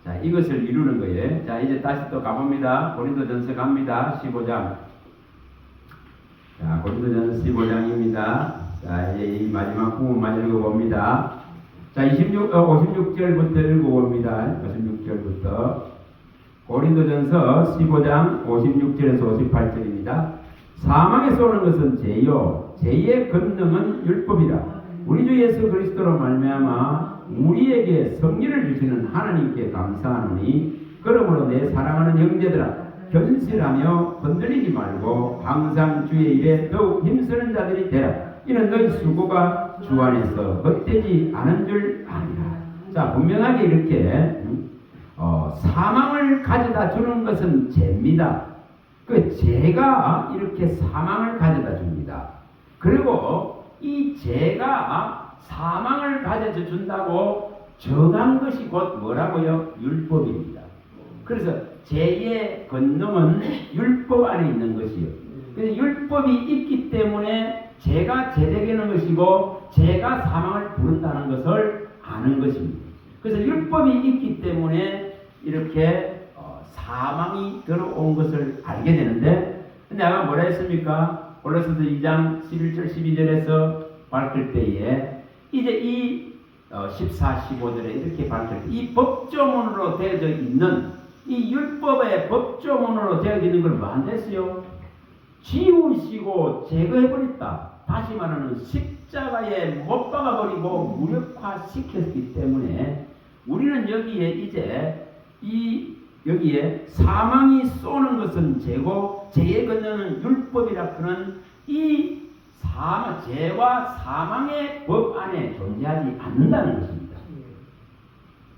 자, 이것을 이루는 거예요. 자, 이제 다시 또 가봅니다. 고린도전서 갑니다. 15장. 자, 고린도전서 15장입니다. 자, 이제 이 마지막 부분만 읽어봅니다. 자, 56절부터 읽어봅니다. 56절부터. 고린도전서 15장 56절에서 58절입니다. 사망에서 오는 것은 죄요 죄의 권능은 율법이라. 우리 주 예수 그리스도로 말미암아 우리에게 성리를 주시는 하나님께 감사하노니 그러므로 내 사랑하는 형제들아 견실하며 흔들리지 말고 항상 주의 일에 더욱 힘쓰는 자들이 되라. 이는 너희 수고가 주 안에서 헛되지 않은 줄 아니라. 자, 분명하게 이렇게 사망을 가져다 주는 것은 죄입니다. 그 죄가 이렇게 사망을 가져다 줍니다. 그리고 이 죄가 사망을 가져다 준다고 정한 것이 곧 뭐라고요? 율법입니다. 그래서 죄의 권능은 율법 안에 있는 것이요. 그래서 율법이 있기 때문에 죄가 죄되는 것이고 죄가 사망을 부른다는 것을 아는 것입니다. 그래서 율법이 있기 때문에 이렇게 사망이 들어온 것을 알게 되는데, 근데 아까 뭐라 했습니까? 골로새서 2장 11절 12절에서 밝힐 때에 이제 이 14, 15절에 이렇게 밝힐 때 이 법조문으로 되어져 있는 이 율법의 법조문으로 되어져 있는 걸 뭐 안 됐어요? 지우시고 제거해버렸다. 다시 말하는 십자가에 못 박아버리고 무력화시켰기 때문에 우리는 여기에 이제 여기에 사망이 쏘는 것은 죄고 죄에 건너는 율법이라 그는 이 죄와 사망의 법 안에 존재하지 않는다는 것입니다.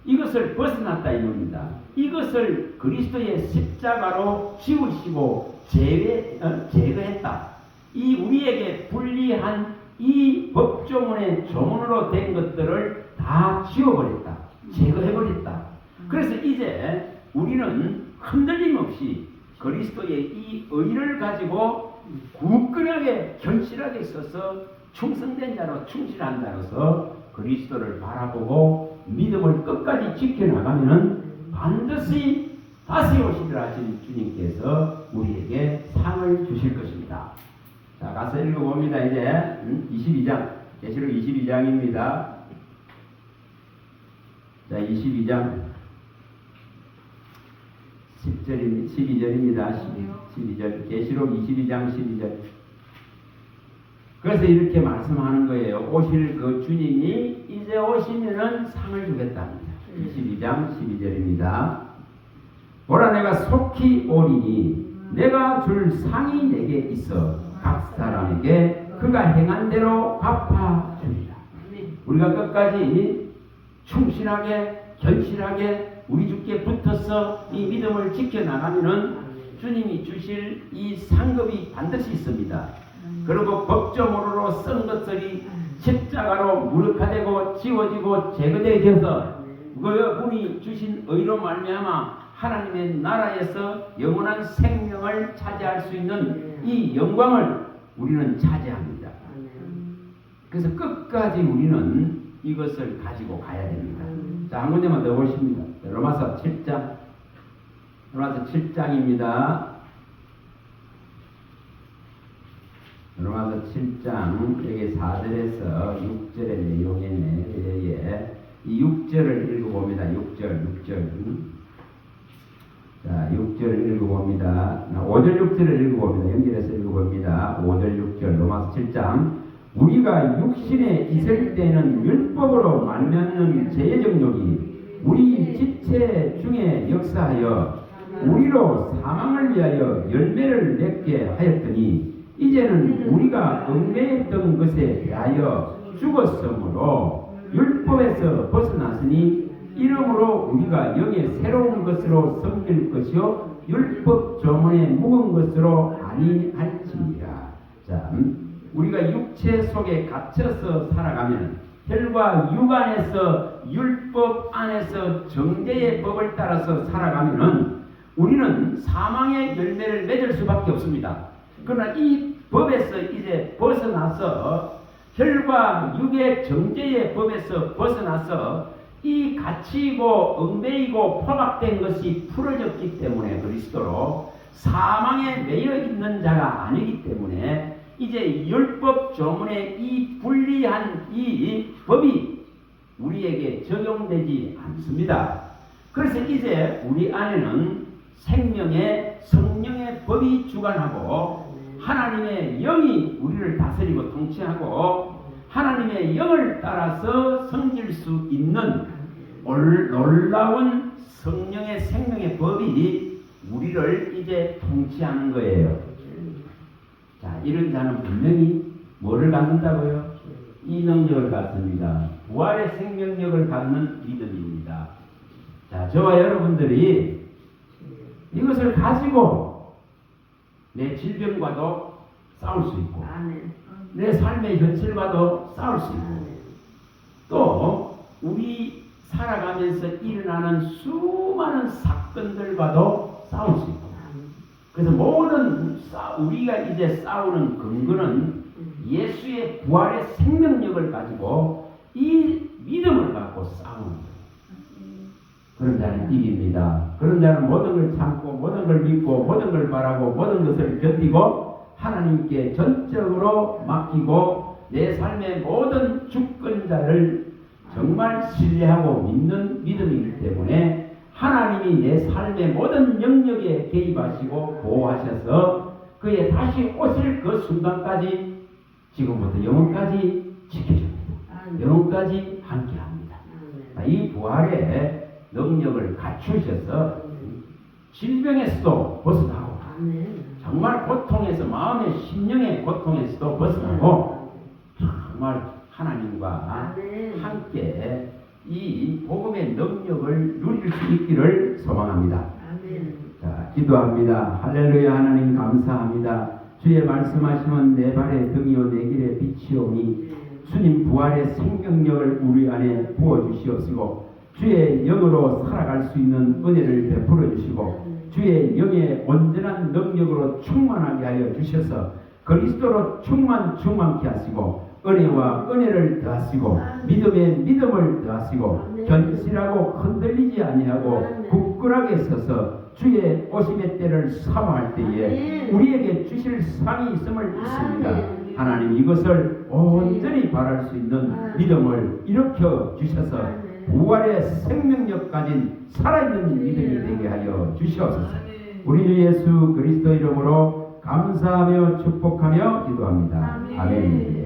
이것을 벗어났다 이겁니다. 이것을 그리스도의 십자가로 지우시고 제거했다. 이 우리에게 불리한 이 법조문의 조문으로 된 것들을 다 지워버렸다. 제거해버렸다. 그래서 이제 우리는 흔들림 없이 그리스도의 이 의를 가지고 굳건하게 견실하게 있어서 충성된 자로 충실한 자로서 그리스도를 바라보고 믿음을 끝까지 지켜나가면 반드시 다시 오시리라 하신 주님께서 우리에게 상을 주실 것입니다. 자, 가서 읽어봅니다. 이제 22장 계시록 22장입니다. 자, 22장 12절입니다. 12절 계시록 22장 12절. 그래서 이렇게 말씀하는 거예요. 오실 그 주님이 이제 오시면은 상을 주겠답니다. 22장 12절입니다. 보라 내가 속히 오리니 내가 줄 상이 내게 있어 각 사람에게 그가 행한 대로 갚아주리라. 우리가 끝까지 충실하게 견실하게 우리 주께 붙어서 이 믿음을 지켜나가면은 주님이 주실 이 상급이 반드시 있습니다. 그리고 법조문으로 쓴 것들이 십자가로 무력화되고 지워지고 제거되어서 그분이 주신 의로 말미암아 하나님의 나라에서 영원한 생명을 차지할 수 있는 이 영광을 우리는 차지합니다. 그래서 끝까지 우리는 이것을 가지고 가야 됩니다. 자, 한 군데만 더 보십니다. 로마서 7장. 로마서 7장입니다. 로마서 7장 여기 4절에서 6절의 내용이네. 이 6절을 읽어봅니다. 6절. 자, 6절을 읽어봅니다. 5절 6절을 읽어봅니다. 연결해서 읽어봅니다. 5절 6절 로마서 7장. 우리가 육신에 있을 때는 율법으로 말미암는 죄의 정욕이 우리 지체 중에 역사하여 우리로 사망을 위하여 열매를 맺게 하였더니 이제는 우리가 얽매였던 것에 대하여 죽었으므로 율법에서 벗어났으니 이러므로 우리가 영의 새로운 것으로 섬길 것이요 율법 조문에 묵은 것으로 아니할지니라. 자, 우리가 육체 속에 갇혀서 살아가면 혈과 육 안에서 율법 안에서 정죄의 법을 따라서 살아가면은 우리는 사망의 열매를 맺을 수밖에 없습니다. 그러나 이 법에서 이제 벗어나서 혈과 육의 정죄의 법에서 벗어나서 이 갇히고 얽매이고 포박된 것이 풀어졌기 때문에 그리스도로 사망에 매여 있는 자가 아니기 때문에 이제 율법 조문의 이 불리한 이 법이 우리에게 적용되지 않습니다. 그래서 이제 우리 안에는 생명의 성령의 법이 주관하고 하나님의 영이 우리를 다스리고 통치하고 하나님의 영을 따라서 섬길 수 있는 놀라운 성령의 생명의 법이 우리를 이제 통치하는 거예요. 자, 이런 자는 분명히 뭐를 갖는다고요? 이 능력을 갖습니다. 부활의 생명력을 갖는 믿음입니다. 자, 저와 여러분들이 이것을 가지고 내 질병과도 싸울 수 있고 내 삶의 현실과도 싸울 수 있고 또 우리 살아가면서 일어나는 수많은 사건들과도 싸울 수 있고 그래서 모든 우리가 이제 싸우는 근거는 예수의 부활의 생명력을 가지고 이 믿음을 갖고 싸우는 거예요. 그런 자는 이깁니다. 그런 자는 모든 걸 참고 모든 걸 믿고 모든 걸 바라고 모든 것을 견디고 하나님께 전적으로 맡기고 내 삶의 모든 주권자를 정말 신뢰하고 믿는 믿음이기 때문에 하나님이 내 삶의 모든 영역에 개입하시고 보호하셔서 그의 다시 오실 그 순간까지 지금부터 영원까지 지켜줍니다. 영혼까지 함께합니다. 이 부활의 능력을 갖추셔서 질병에서도 벗어나고 정말 고통에서 마음의 심령의 고통에서도 벗어나고 정말 하나님과 함께 이 복음의 능력을 누릴 수 있기를 소망합니다. 자, 기도합니다. 할렐루야. 하나님 감사합니다. 주의 말씀하시면 내 발의 등이요 내 길의 빛이오니 주님 부활의 생명력을 우리 안에 부어주시옵시고 주의 영으로 살아갈 수 있는 은혜를 베풀어 주시고 주의 영의 온전한 능력으로 충만하게 하여 주셔서 그리스도로 충만케 하시고 은혜와 은혜를 더하시고 믿음에 믿음을 더하시고 견실하고 흔들리지 아니하고 굳건하게 서서 주의 오심의 때를 사모할 때에 우리에게 주실 상이 있음을 믿습니다. 하나님 이것을 온전히 바랄 수 있는 믿음을 일으켜 주셔서 부활의 생명력 가진 살아있는 믿음이 되게 하여 주시옵소서. 우리 주 예수 그리스도 이름으로 감사하며 축복하며 기도합니다. 아멘.